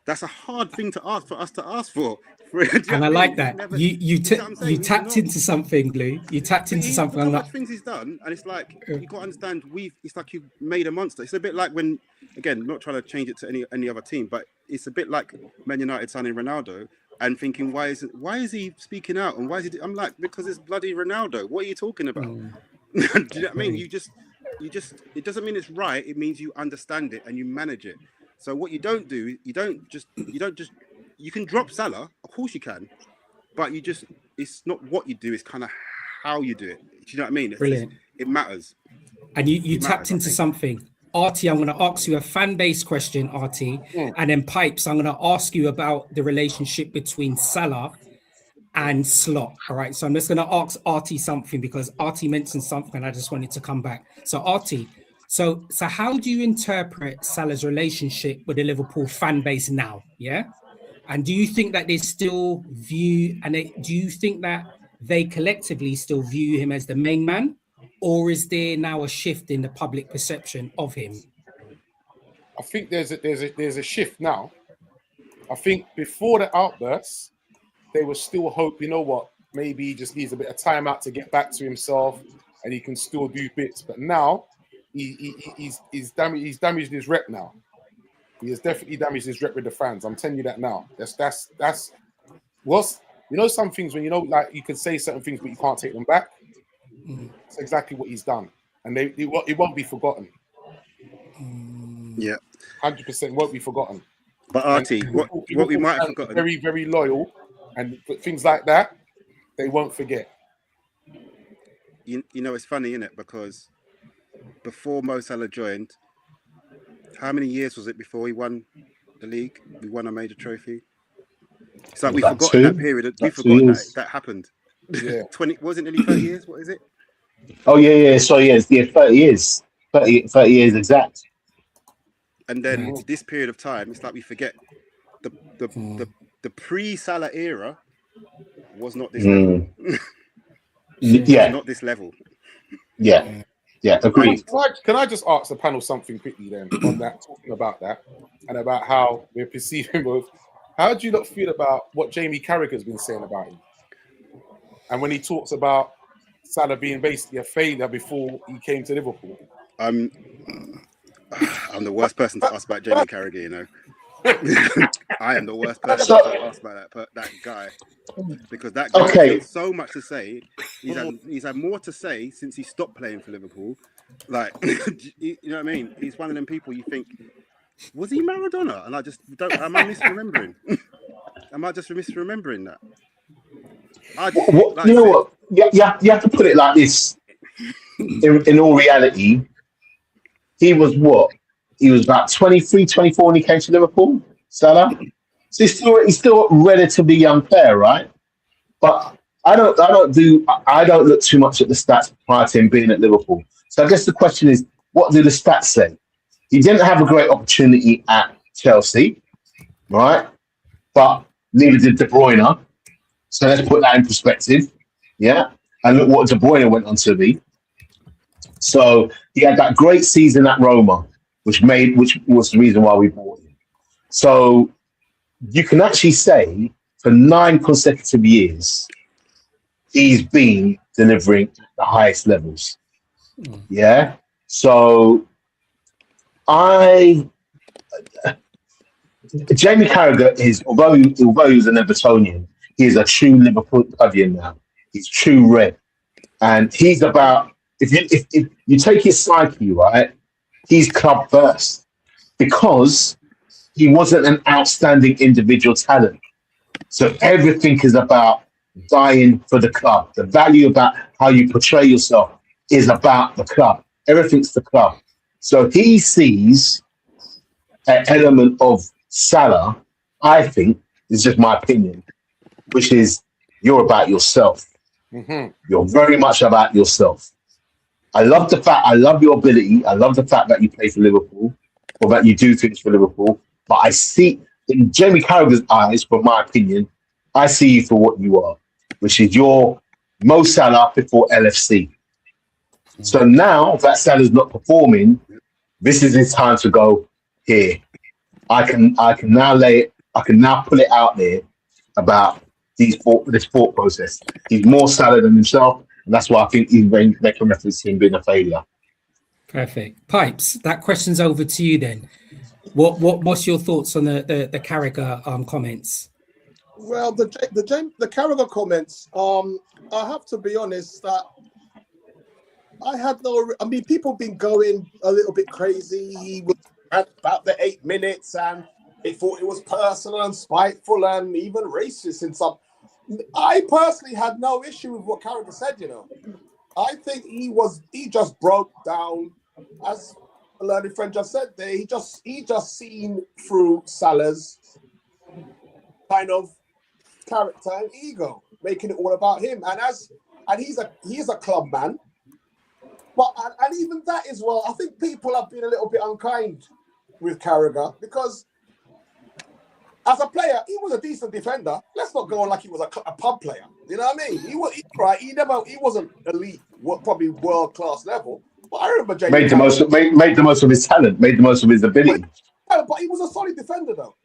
That's a hard thing to ask for us to ask for. And I like that. You tapped into something, Blue. You tapped into something. How much things he's done, and it's like, you got to understand, it's like you've made a monster. It's a bit like when, again, not trying to change it to any other team, but it's a bit like Man United signing Ronaldo and thinking, why is he speaking out, and why is he? I'm like, because it's bloody Ronaldo. What are you talking about? Do you know what I mean? You just. It doesn't mean it's right. It means you understand it and you manage it. So what you don't do, you can drop Salah, of course you can, but it's not what you do, it's kind of how you do it. Do you know what I mean? Brilliant. It matters. And you tapped into something. Artie, I'm going to ask you a fan-based question, Artie, and then Pipes, I'm going to ask you about the relationship between Salah and Slot. All right, so I'm just going to ask Artie something because Artie mentioned something and I just wanted to come back. So Artie, so how do you interpret Salah's relationship with the Liverpool fan base now? Yeah, and do you think that they still view do you think that they collectively still view him as the main man, or is there now a shift in the public perception of him? I think there's a shift now. I think before the outbursts, they were still hope, you know what, maybe he just needs a bit of time out to get back to himself and he can still do bits. But now he's damaged his rep now. He has definitely damaged his rep with the fans. I'm telling you that now. That's what's, you know, some things when, you know, like you can say certain things but you can't take them back. That's exactly what he's done. And it won't be forgotten. Yeah. 100% won't be forgotten. But Artie, what we might have forgotten. Very, very loyal. And things like that, they won't forget. You know, it's funny, isn't it? Because before Mo Salah joined, how many years was it before he won the league? We won a major trophy. It's like we've forgotten that period. We've forgotten that happened. Yeah. 20, wasn't it nearly 30 years? What is it? Oh, yeah. So, yeah, 30 years. 30 years exact. And then this period of time, it's like we forget the pre-Salah era was not this level. Yeah. Not this level. Yeah. Yeah, agreed. Can I just ask the panel something quickly then on that, talking about that and about how we're perceiving both? How do you not feel about what Jamie Carragher's been saying about him? And when he talks about Salah being basically a failure before he came to Liverpool. I'm the worst person to ask about Jamie Carragher, you know. I am the worst person to ask about that guy, because that guy has so much to say. He's had more to say since he stopped playing for Liverpool. Like, you know what I mean? He's one of them people you think, was he Maradona? And I just don't. Am I misremembering? Am I just misremembering that? You know what? You have to put it like this. In all reality, he was what? He was about 23, 24 when he came to Liverpool, Salah. So he's still a relatively young player, right? But I don't look too much at the stats prior to him being at Liverpool. So I guess the question is, what do the stats say? He didn't have a great opportunity at Chelsea, right? But neither did De Bruyne. So let's put that in perspective. Yeah. And look what De Bruyne went on to be. So he had that great season at Roma, which was the reason why we bought him. So you can actually say for 9 consecutive years, he's been delivering the highest levels. Yeah. So Jamie Carragher is, although he was an Evertonian, he is a true Liverpoolian now. He's true red. And he's about, if you take his psyche, right, he's club first because he wasn't an outstanding individual talent. So everything is about dying for the club. The value about how you portray yourself is about the club. Everything's the club. So he sees an element of Salah, I think, this is just my opinion, which is you're about yourself. Mm-hmm. You're very much about yourself. I love your ability. I love the fact that you play for Liverpool or that you do things for Liverpool. But I see, in Jamie Carragher's eyes, from my opinion, I see you for what you are, which is your Mo Salah before LFC. So now that Salah's not performing, this is his time to go here. I can now put it out there about this thought process. He's more Salah than himself, and that's why I think he's making reference to him being a failure. Perfect. Pipes, that question's over to you then. What's your thoughts on the Carragher comments? Well, the Carragher comments, I have to be honest that I had no. I mean, people have been going a little bit crazy. He was at about the 8 minutes, and they thought it was personal and spiteful and even racist in some. I personally had no issue with what Carragher said. You know, I think he just broke down, as a learned friend just said there. He just seen through Salah's kind of character and ego, making it all about him. And he's a club man. But and even that as well, I think people have been a little bit unkind with Carragher because as a player, he was a decent defender. Let's not go on like he was a pub player. You know what I mean? He right. He wasn't elite, probably world class level. But I remember Jamie made the most of his talent, made the most of his ability. But he was a solid defender, though.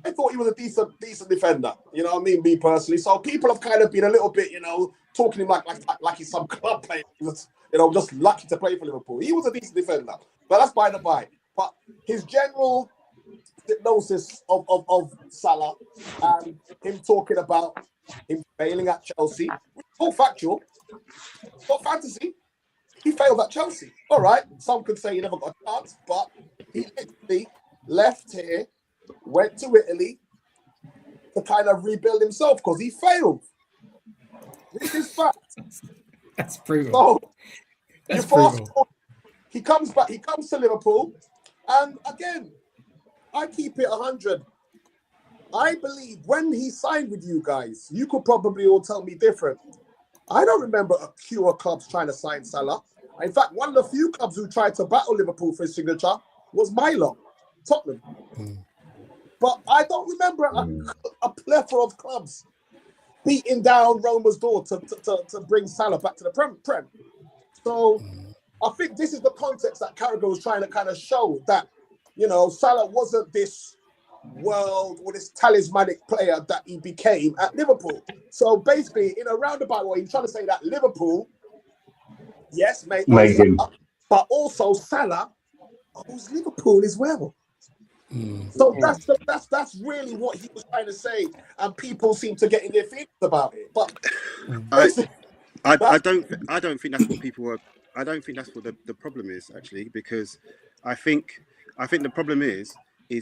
I thought he was a decent defender. You know what I mean? Me personally. So people have kind of been a little bit, talking him like he's some club player. He was, just lucky to play for Liverpool. He was a decent defender, but that's by the by. But his general hypnosis of Salah and him talking about him failing at Chelsea, all factual, not fantasy. He failed at Chelsea. All right, some could say he never got a chance, but he literally left here, went to Italy to kind of rebuild himself because he failed. This is fact. That's brutal. So, That's brutal. He comes back. He comes to Liverpool, and again, I keep it 100. I believe when he signed with you guys, you could probably all tell me different. I don't remember a queue of clubs trying to sign Salah. In fact, one of the few clubs who tried to battle Liverpool for his signature was Milan, Tottenham. But I don't remember a plethora of clubs beating down Roma's door to bring Salah back to the Prem. So I think this is the context that Carragher was trying to kind of show that, Salah wasn't this world or this talismanic player that he became at Liverpool. So basically, in a roundabout way, he's trying to say that Liverpool, yes, made him, but also Salah owes Liverpool as well. So that's really what he was trying to say, and people seem to get in their feelings about it. But I don't think that's what people were. I don't think that's what the problem is actually, because I think the problem is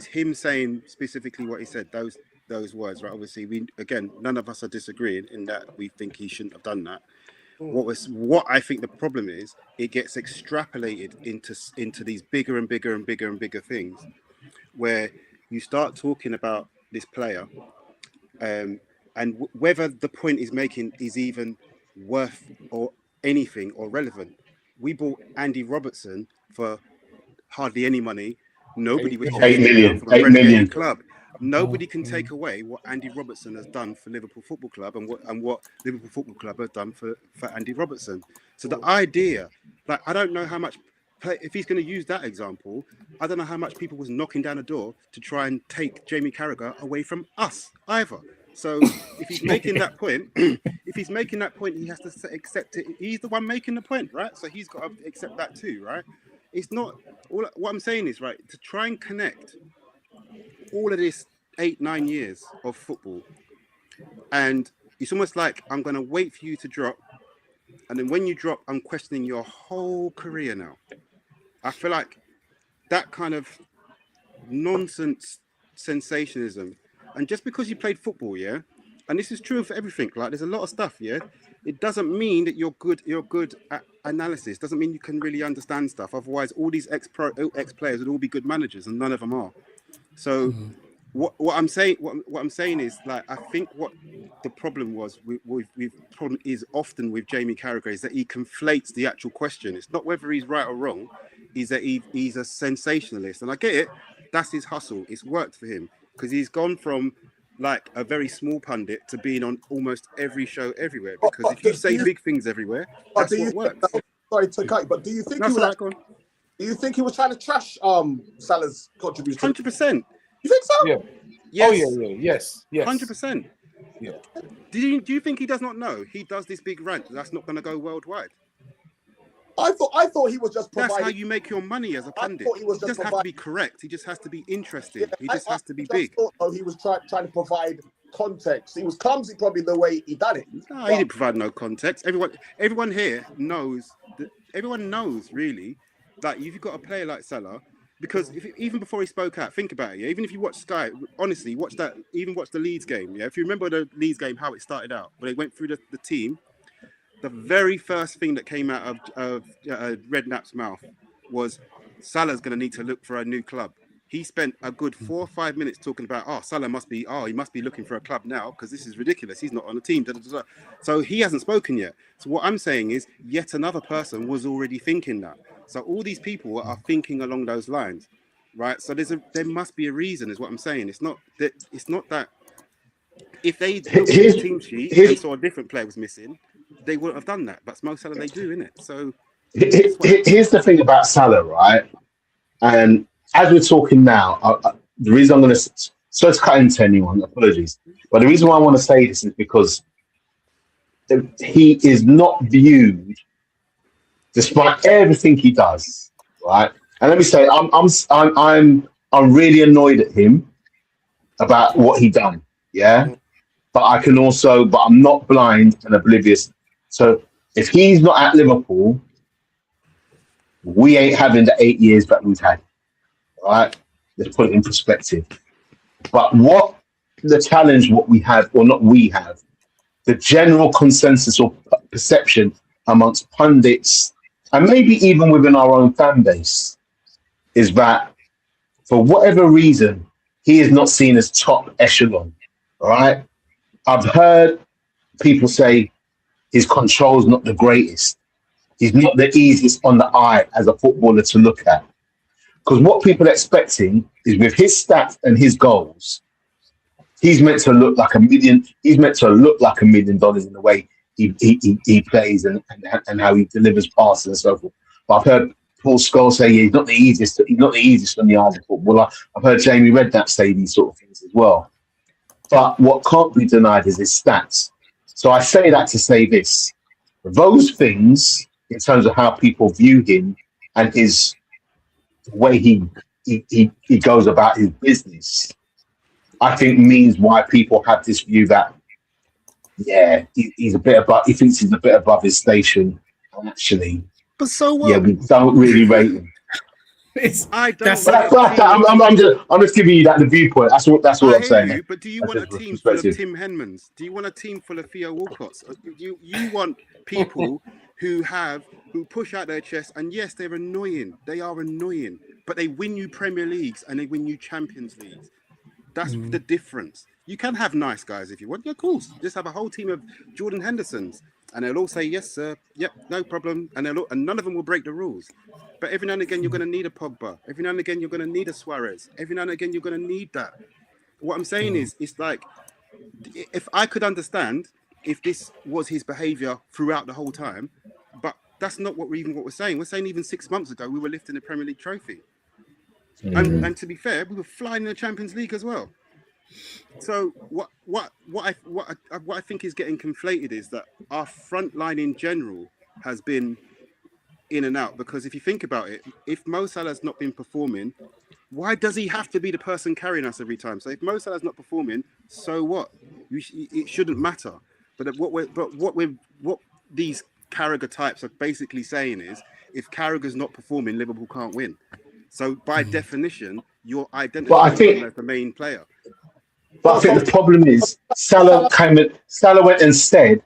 him saying specifically what he said, those words, right? Obviously, none of us are disagreeing in that we think he shouldn't have done that. What I think the problem is, it gets extrapolated into these bigger and bigger and bigger and bigger things, where you start talking about this player, and whether the point he's making is even worth or anything or relevant. We bought Andy Robertson for hardly any money. Nobody was 8 million. for a relegated club. Nobody can take away what Andy Robertson has done for Liverpool Football Club and what Liverpool Football Club has done for Andy Robertson. So the idea, I don't know how much. If he's going to use that example, I don't know how much people was knocking down a door to try and take Jamie Carragher away from us either. So if he's making that point, he has to accept it. He's the one making the point, right? So he's got to accept that too, right? It's not what I'm saying is, right, to try and connect all of this 8-9 years of football, and it's almost like I'm going to wait for you to drop, and then when you drop, I'm questioning your whole career now. I feel like that kind of nonsense sensationalism, and just because you played football, yeah, and this is true for everything, like there's a lot of stuff, yeah, it doesn't mean that you're good at analysis, doesn't mean you can really understand stuff. Otherwise, all these ex-players would all be good managers, and none of them are. So what I'm saying is, I think what the problem was problem is often with Jamie Carragher is that he conflates the actual question. It's not whether he's right or wrong, is that he's a sensationalist, and I get it. That's his hustle. It's worked for him because he's gone from a very small pundit to being on almost every show everywhere. Because if you say big things everywhere, that's what works. Sorry to cut you, but do you think he was trying to trash Salah's contribution? 100%. You think so? Yeah. Yes. Oh yeah. Yes. 100%. Yeah. Do you think he does not know? He does this big rant that's not going to go worldwide. I thought he was just providing. That's how you make your money as a pundit. He doesn't have to be correct. He just has to be interesting. He just has to be big. Thought, he was trying to provide context. He was clumsy, probably the way he done it. No, he didn't provide no context. Everyone here knows that. Everyone knows really that if you've got a player like Salah, because even before he spoke out, think about it. Yeah? Even if you watch Sky, honestly, watch that. Even watch the Leeds game. Yeah, if you remember the Leeds game, how it started out, when they went through the team, the very first thing that came out of Redknapp's mouth was Salah's going to need to look for a new club. He spent a good 4 or 5 minutes talking about, Salah must be looking for a club now because this is ridiculous. He's not on the team. Da, da, da, da. So he hasn't spoken yet. So what I'm saying is, yet another person was already thinking that. So all these people are thinking along those lines, right? So there must be a reason, is what I'm saying. It's not that if they looked at the team sheet and saw a different player was missing, they wouldn't have done that. But most Salah, they do, innit? So here's the thing about Salah, right? And as we're talking now, the reason I'm going to... So it's cut into anyone, apologies. But the reason why I want to say this is because he is not viewed, despite everything he does, right? And let me say, I'm really annoyed at him about what he done, yeah? But I'm not blind and oblivious. So if he's not at Liverpool, we ain't having the 8 years that we've had. Right, let's put it in perspective. But what we have, or not we have, the general consensus or perception amongst pundits, and maybe even within our own fan base, is that for whatever reason, he is not seen as top echelon. All right, I've heard people say his control's not the greatest. He's not the easiest on the eye as a footballer to look at. Because what people are expecting is, with his stats and his goals, he's meant to look like $1 million. He's meant to look like $1 million in the way he plays and how he delivers passes and so forth. But I've heard Paul Scholes say he's not the easiest. He's not the easiest on the eyes of footballer. I've heard Jamie Redknapp say these sort of things as well. But what can't be denied is his stats. So I say that to say this: those things, in terms of how people view him and his way he goes about his business, I think means why people have this view that he's a bit above. He thinks he's a bit above his station. Actually, but so what? Yeah, we don't really rate him. I don't. I'm just giving you that the viewpoint. That's what I'm saying. But do you want a team full of Tim Henmans? Do you want a team full of Theo Walcotts? You want people who push out their chest, and yes, they're annoying. They are annoying, but they win you Premier Leagues and they win you Champions Leagues. That's the difference. You can have nice guys if you want. Yeah, of course. Just have a whole team of Jordan Hendersons, and they'll all say yes, sir. Yep, no problem. And none of them will break the rules. But every now and again, you're going to need a Pogba. Every now and again, you're going to need a Suarez. Every now and again, you're going to need that. What I'm saying is, it's like, if I could understand if this was his behaviour throughout the whole time, but that's not what we're saying. We're saying even 6 months ago, we were lifting the Premier League trophy. And to be fair, we were flying in the Champions League as well. So what I think is getting conflated is that our front line in general has been in and out, because if you think about it, if Mo Salah's not been performing, why does he have to be the person carrying us every time? So if Mo Salah's not performing, so what? It shouldn't matter. But what these Carragher types are basically saying is, if Carragher's not performing, Liverpool can't win. So by definition, you're identifying as the main player. But I think the problem is Salah went and said,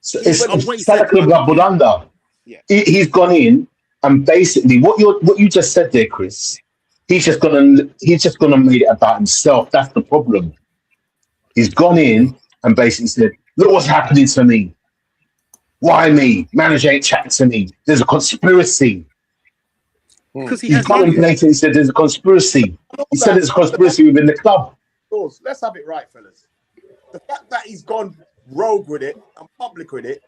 Salah could have doubled under. Yeah. He's gone in, and basically what you just said there, Chris. He's just gonna make it about himself. That's the problem. He's gone in and basically said, "Look what's happening to me. Why me? Manager ain't chatting to me. There's a conspiracy." Because he's gone and blatantly said there's a conspiracy. He said there's a conspiracy within the club. Let's have it right, fellas. The fact that he's gone rogue with it and public with it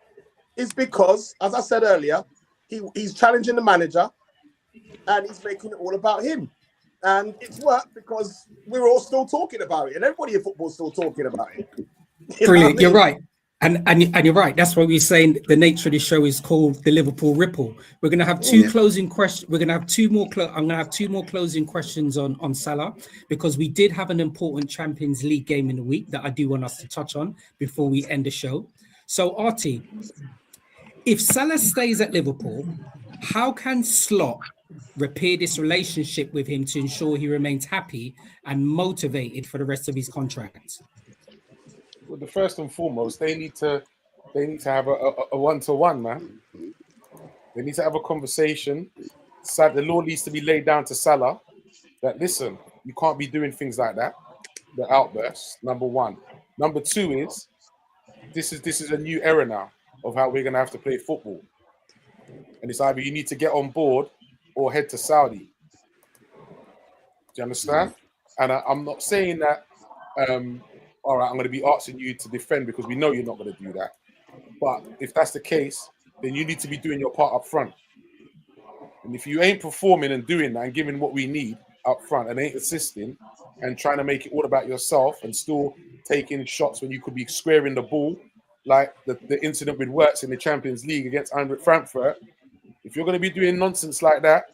is because, as I said earlier, he's challenging the manager and he's making it all about him. And it's worked because we're all still talking about it, and everybody in football is still talking about it. Brilliant, you're right. And you're right. That's why we're saying the nature of the show is called the Liverpool Ripple. We're going to have two closing questions. We're going to have two more. I'm going to have two more closing questions on Salah, because we did have an important Champions League game in the week that I do want us to touch on before we end the show. So, Artie, if Salah stays at Liverpool, how can Slot repair this relationship with him to ensure he remains happy and motivated for the rest of his contract? Well, the first and foremost, they need to have a one-to-one, man. They need to have a conversation. The law needs to be laid down to Salah that, listen, you can't be doing things like that. The outbursts, number one. Number two is this is a new era now of how we're gonna have to play football. And it's either you need to get on board or head to Saudi. Do you understand? And I'm not saying that all right, I'm going to be asking you to defend because we know you're not going to do that. But if that's the case, then you need to be doing your part up front. And if you ain't performing and doing that and giving what we need up front and ain't assisting and trying to make it all about yourself and still taking shots when you could be squaring the ball, like the incident with Wirtz in the Champions League against Eintracht Frankfurt, if you're going to be doing nonsense like that,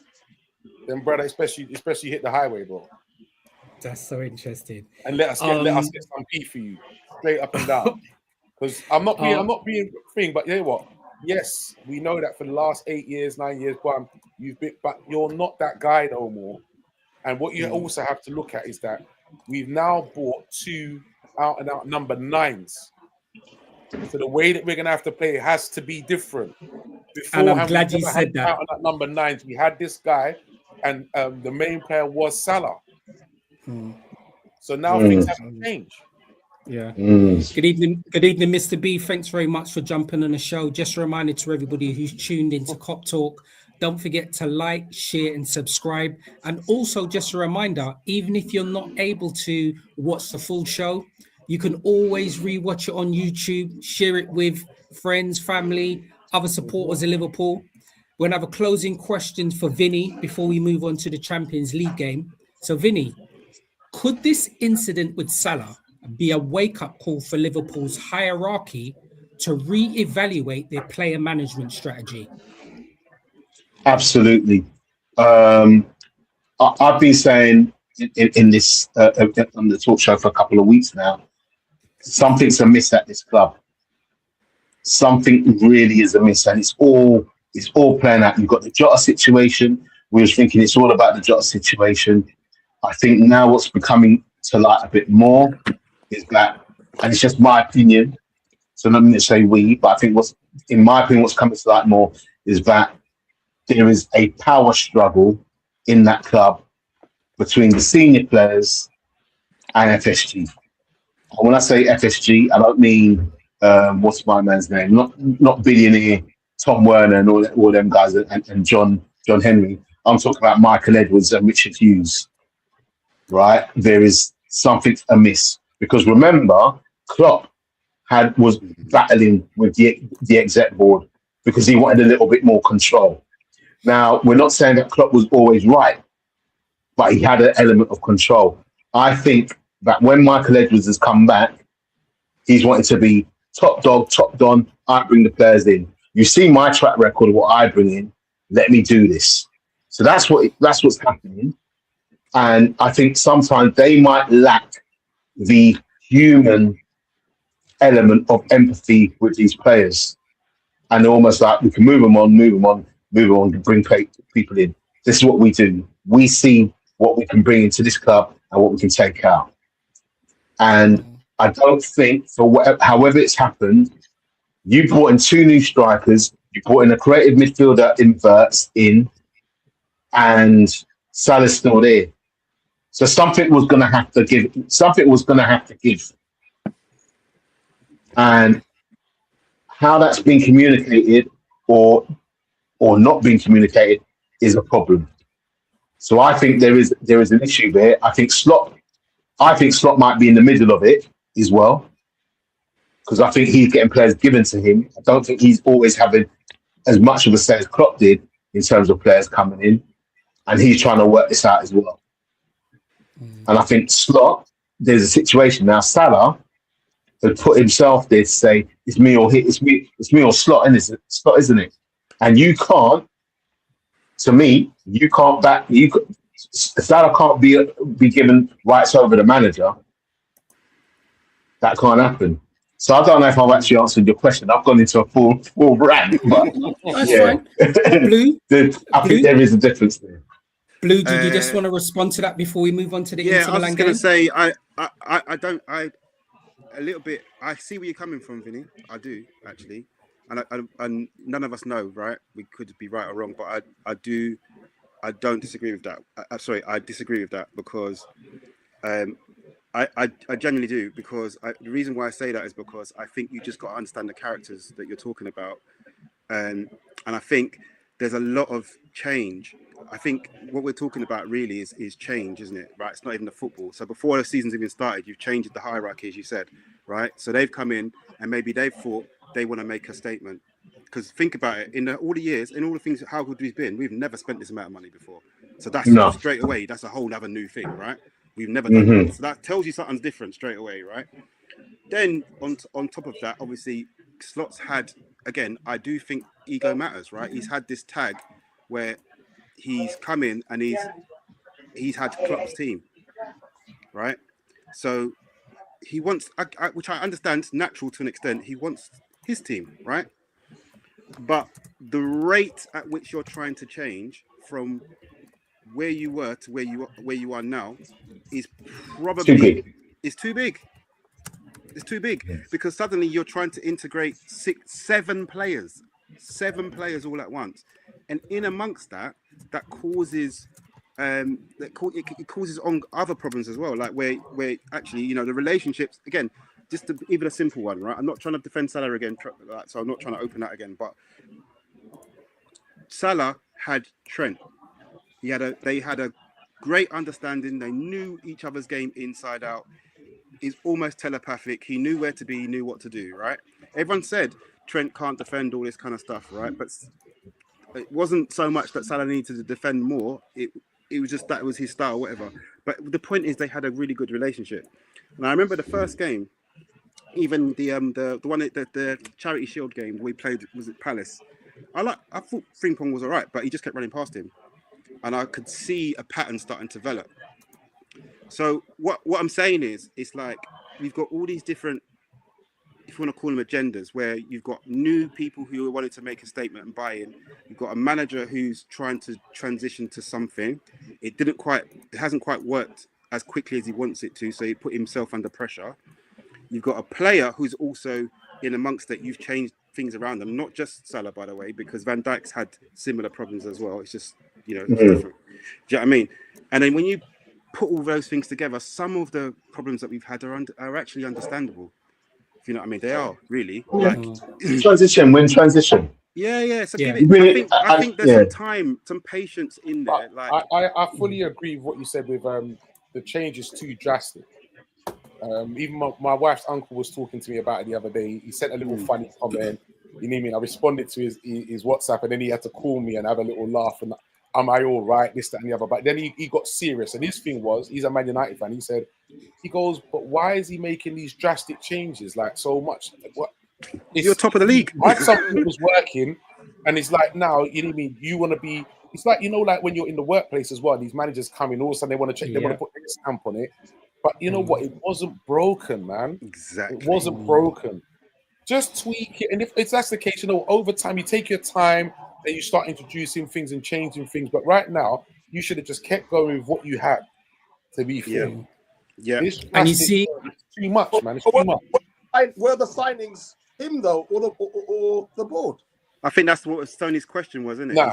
then brother, especially hit the highway, bro. That's so interesting. And let us get some pee for you, straight up and down. Because I'm not being thing, but you know what? Yes, we know that for the last 8 years, 9 years, but you're not that guy no more. And what you also have to look at is that we've now bought 2 out-and-out number 9s. So the way that we're gonna have to play has to be different. And I'm glad you said that. Out-and-out number 9s, we had this guy, and the main player was Salah. So now things have to change. Yeah. Good evening, Mr. B. Thanks very much for jumping on the show. Just a reminder to everybody who's tuned into Cop Talk, don't forget to like, share, and subscribe. And also, just a reminder, even if you're not able to watch the full show, you can always rewatch it on YouTube, share it with friends, family, other supporters of Liverpool. We're going to have a closing question for Vinny before we move on to the Champions League game. So, Vinny, could this incident with Salah be a wake-up call for Liverpool's hierarchy to re-evaluate their player management strategy? Absolutely. I've been saying in this on the talk show for a couple of weeks now, something's amiss at this club. Something really is amiss, and it's all playing out. You've got the Jota situation. We was thinking it's all about the Jota situation. I think now what's becoming to light a bit more is that, and it's just my opinion, so I'm not going to say we, but I think what's coming to light more is that there is a power struggle in that club between the senior players and FSG. And when I say FSG, I don't mean what's my man's name? Not billionaire Tom Werner and all them guys and John Henry. I'm talking about Michael Edwards and Richard Hughes. Right, there is something amiss because remember, Klopp was battling with the exec board because he wanted a little bit more control. Now, we're not saying that Klopp was always right, but he had an element of control. I think that when Michael Edwards has come back, he's wanted to be top dog, top don. I bring the players in. You see my track record of what I bring in. Let me do this. So that's what's happening. And I think sometimes they might lack the human element of empathy with these players. And almost like we can move them on, to bring people in. This is what we do. We see what we can bring into this club and what we can take out. And I don't think, however it's happened, you brought in 2 new strikers, you brought in a creative midfielder inverts in, and Salah's still there. So something was going to have to give. And how that's been communicated or not being communicated is a problem. So I think there is an issue there. I think Slot might be in the middle of it as well, because I think he's getting players given to him. I don't think he's always having as much of a say as Klopp did in terms of players coming in, and he's trying to work this out as well. And I think Slot, there's a situation now. Salah had put himself there to say, it's me or Slot, isn't it? And you can't, to me, you can't back, Salah can't be given rights over the manager. That can't happen. So I don't know if I've actually answered your question. I've gone into a full rant, but That's fine. Blue, I think there is a difference there. Blue, did you just want to respond to that before we move on to the Inter Milan game? I was going to say, a little bit, I see where you're coming from, Vinny. I do, actually. And none of us know, right? We could be right or wrong, but I don't disagree with that. I disagree with that because I genuinely do, because the reason why I say that is because I think you just got to understand the characters that you're talking about. And I think there's a lot of change. I think what we're talking about really is change, isn't it? Right? It's not even the football. So before the season's even started, you've changed the hierarchy, as you said, right? So they've come in and maybe they've thought they want to make a statement. Because think about it, in all the years, in all the things, how good we've been, we've never spent this amount of money before. So that's straight away, that's a whole other new thing, right? We've never done that. So that tells you something's different straight away, right? Then on top of that, obviously, Slot's had, again, I do think ego matters, right? He's had this tag where he's come in and he's had Klopp's team, right? So he wants, which I understand, natural to an extent, he wants his team, right? But the rate at which you're trying to change from where you were to where you are now is probably too big. It's too big because suddenly you're trying to integrate seven players all at once, and in amongst that causes it causes on other problems as well, like where actually, you know, the relationships, again, just even a simple one, right? I'm not trying to defend Salah again, so I'm not trying to open that again, but Salah had Trent. They had a great understanding. They knew each other's game inside out. It's almost telepathic. He knew where to be. He knew what to do, right? Everyone said Trent can't defend, all this kind of stuff, right? But it wasn't so much that Salah needed to defend more. It was just that was his style, whatever. But the point is, they had a really good relationship. And I remember the first game, even the one the Charity Shield game we played, was at Palace. I thought Frimpong was all right, but he just kept running past him. And I could see a pattern starting to develop. So what I'm saying is, it's like we've got all these different, if you want to call them agendas, where you've got new people who wanted to make a statement and buy in. You've got a manager who's trying to transition to something. It hasn't quite worked as quickly as he wants it to, so he put himself under pressure. You've got a player who's also in amongst that. You've changed things around them, not just Salah, by the way, because Van Dijk's had similar problems as well. It's just, you know, it's different. Do you know what I mean? And then when you put all those things together, some of the problems that we've had are actually understandable. If you know what I mean, they are really. Yeah. Transition. Yeah. So give it. I think there's some time, some patience in there. Like I fully agree with what you said with the change is too drastic. Even my wife's uncle was talking to me about it the other day. He sent a little funny comment. You know what I mean? I responded to his WhatsApp, and then he had to call me and have a little laugh. And am I all right? This, that, and the other. But then he got serious. And his thing was, he's a Man United fan. He goes, but why is he making these drastic changes? Like so much. What? You're top of the league. Like something was working, and it's like now, you know what I mean? You want to be. It's like, you know, like when you're in the workplace as well. These managers come in, all of a sudden they want to check. They want to put a stamp on it. But you know what? It wasn't broken, man. Exactly. It wasn't broken. Just tweak it. And if that's the case, you know, over time, you take your time and you start introducing things and changing things. But right now, you should have just kept going with what you had, to be fair. Yeah. And you see, it's too much, man. It's too much. Were the signings him, though, or the board? I think that's what Stoney's question was, isn't it? Nah,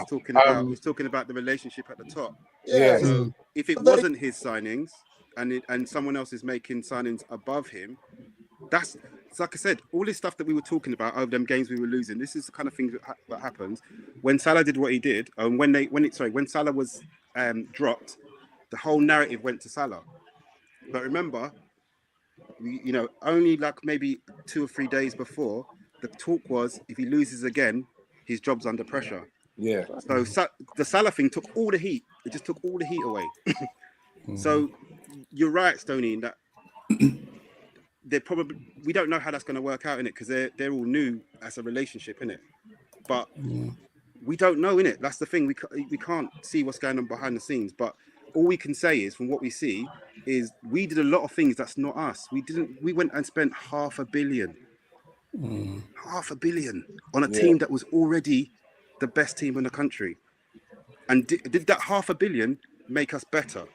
he's talking about the relationship at the top. Yeah. So if it wasn't his signings, and someone else is making signings above him, it's like I said, all this stuff that we were talking about over them games we were losing. This is the kind of thing that happens when Salah did what he did, and when Salah was dropped, the whole narrative went to Salah. But remember, only like maybe 2 or 3 days before, the talk was if he loses again, his job's under pressure. Yeah. So the Salah thing took all the heat. It just took all the heat away. So you're right, Stoney, in that we don't know how that's going to work out in it because they're all new as a relationship in it, but we don't know in it. That's the thing. We can't see what's going on behind the scenes, but all we can say is from what we see is we did a lot of things that's not us. We went and spent $500 million on a team that was already the best team in the country. And did that $500 million make us better?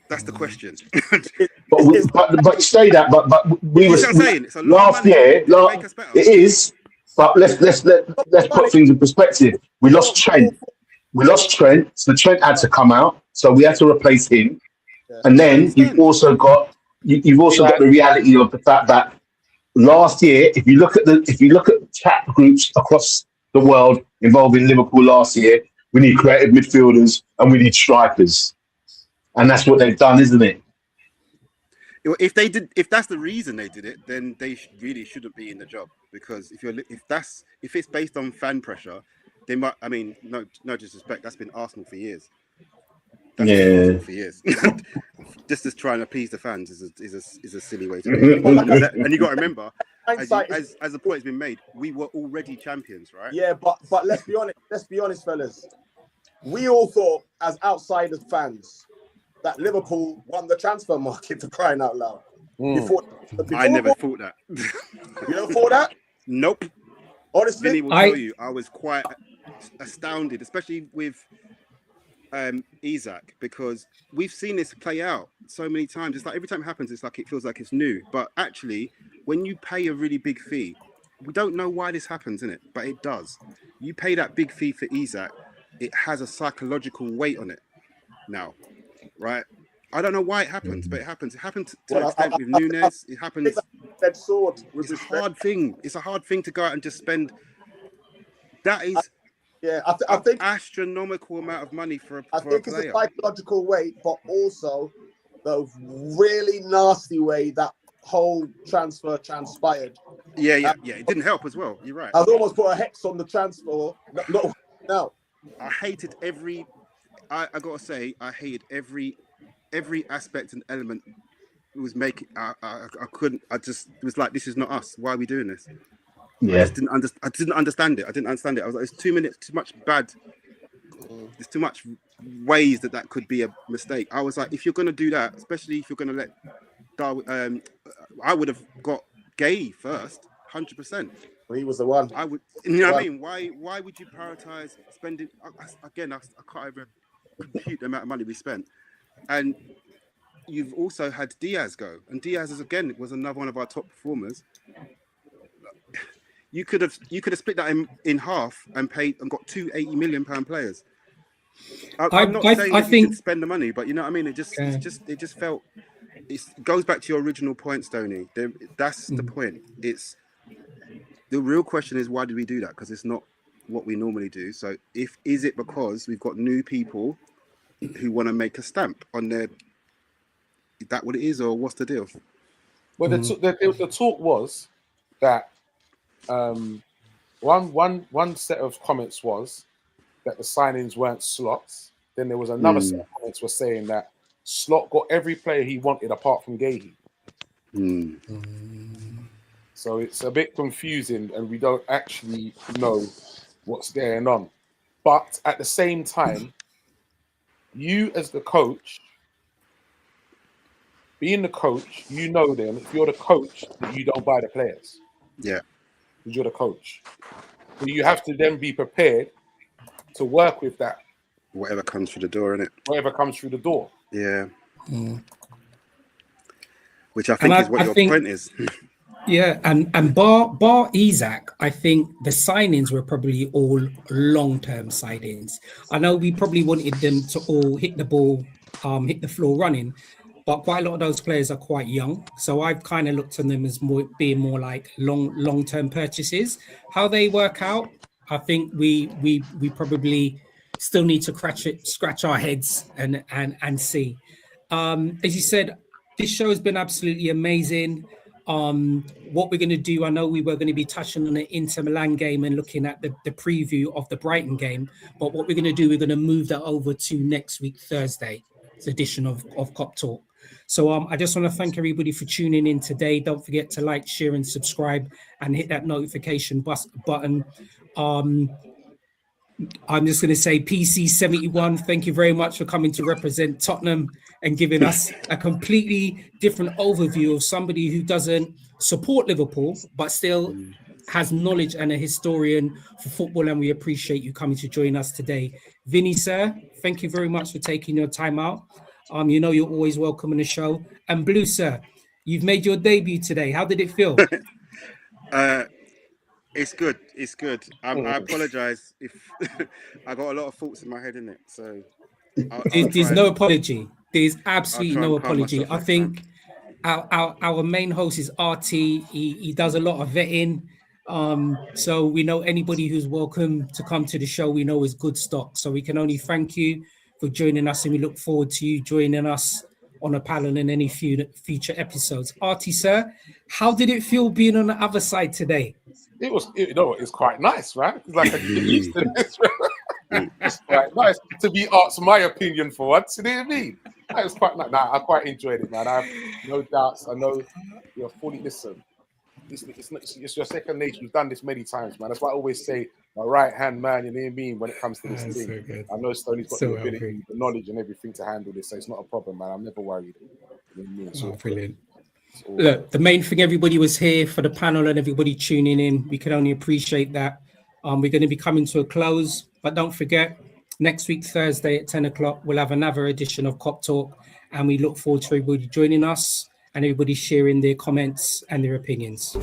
That's the question. but say that. But we were saying it's a lot last of money. year. Make us better. It is. But let's put things in perspective. We lost Trent. So Trent had to come out. So we had to replace him. And then you've also got the reality of the fact that last year, if you look at chat groups across the world involving Liverpool last year, we need creative midfielders and we need strikers. And that's what they've done, isn't it? If that's the reason they did it, then they really shouldn't be in the job. Because if it's based on fan pressure, they might. I mean, no disrespect. That's been Arsenal for years. Just as trying to appease the fans is a silly way to do it. And you got to remember, as the point has been made, we were already champions, right? Yeah, but let's be honest, fellas. We all thought, as outsiders fans, that Liverpool won the transfer market, for crying out loud. I never thought that. You never thought that? Nope. Honestly, Vinny will tell you, I was quite astounded, especially with Isak, because we've seen this play out so many times. It's like every time it happens, it's like it feels like it's new. But actually, when you pay a really big fee, we don't know why this happens, innit? But it does. You pay that big fee for Isak, it has a psychological weight on it now, right? I don't know why it happens, but it happens. It happened to an extent with Nunes. It happens. That sword. It's a hard thing. It's a hard thing to go out and just spend. That is. I think astronomical amount of money for a player. It's a psychological weight, but also the really nasty way that whole transfer transpired. Yeah. It didn't help as well. You're right. I've almost put a hex on the transfer. No. I hated every. I gotta say, I hated every aspect and element. It was making. I couldn't. It was like, this is not us. Why are we doing this? Yeah. I didn't understand it. I was like, it's 2 minutes, too much bad. There's too much ways that could be a mistake. I was like, if you're going to do that, especially if you're going to let Darwin, I would have got Gay first, 100%. Well, he was the one. I would, you know what I mean? Why would you prioritize spending? Again, I can't even compute the amount of money we spent. And you've also had Diaz go, and Diaz was another one of our top performers. You could have split that in half and paid and got two £80 million players. I'm not saying that you should spend the money, but you know what I mean. It just felt. It goes back to your original point, Stoney. That's the point. It's the real question is, why did we do that? Because it's not what we normally do. So is it because we've got new people who want to make a stamp on their? Is that what it is, or what's the deal? Well, the talk was that. One set of comments was that the signings weren't Slot's. Then there was another set of comments was saying that Slot got every player he wanted apart from Gahey. So it's a bit confusing and we don't actually know what's going on. But at the same time, you as the coach, being the coach, you know then if you're the coach, you don't buy the players. Yeah. Because you're the coach. So you have to then be prepared to work with that. Whatever comes through the door, innit? Whatever comes through the door. Yeah. Which I think is what your point is. Yeah, and bar Isak, I think the signings were probably all long-term signings. I know we probably wanted them to all hit the ball, hit the floor running, but quite a lot of those players are quite young. So I've kind of looked on them as being more like long-term purchases. How they work out, I think we probably still need to scratch our heads and see. As you said, this show has been absolutely amazing. What we're going to do, I know we were going to be touching on the Inter Milan game and looking at the preview of the Brighton game, but what we're going to do, we're going to move that over to next week, Thursday's edition of Cop Talk. So I just want to thank everybody for tuning in today. Don't forget to like, share, and subscribe, and hit that notification button. I'm just going to say PC71, thank you very much for coming to represent Tottenham and giving us a completely different overview of somebody who doesn't support Liverpool, but still has knowledge and a historian for football. And we appreciate you coming to join us today. Vinny, sir, thank you very much for taking your time out. You know you're always welcome on the show. And Blue, sir, you've made your debut today. How did it feel? It's good. It's good. I apologize if I got a lot of thoughts in my head in it. So there's no apology. There's absolutely no and calm apology. myself I next think our main host is RT. He does a lot of vetting. So we know anybody who's welcome to come to the show, we know is good stock. So we can only thank you for joining us, and we look forward to you joining us on a panel in any future episodes. RT, sir, how did it feel being on the other side today? It's quite nice, right? It's like I get used to this. It's quite nice to be asked my opinion for once. You know what I mean? It was quite nice. I quite enjoyed it, man. I have no doubts. I know you're fully listen. It's your second nature. You've done this many times, man. That's why I always say my right hand man. You know what I mean? When it comes to this thing, so I know Stoney's got the ability, the knowledge, and everything to handle this, so it's not a problem, man. I'm never worried. You know what I mean? So brilliant. Look, the main thing, everybody was here for the panel and everybody tuning in. We can only appreciate that. We're going to be coming to a close, but don't forget, next week, Thursday at 10 o'clock, we'll have another edition of Cop Talk, and we look forward to everybody joining us and everybody sharing their comments and their opinions.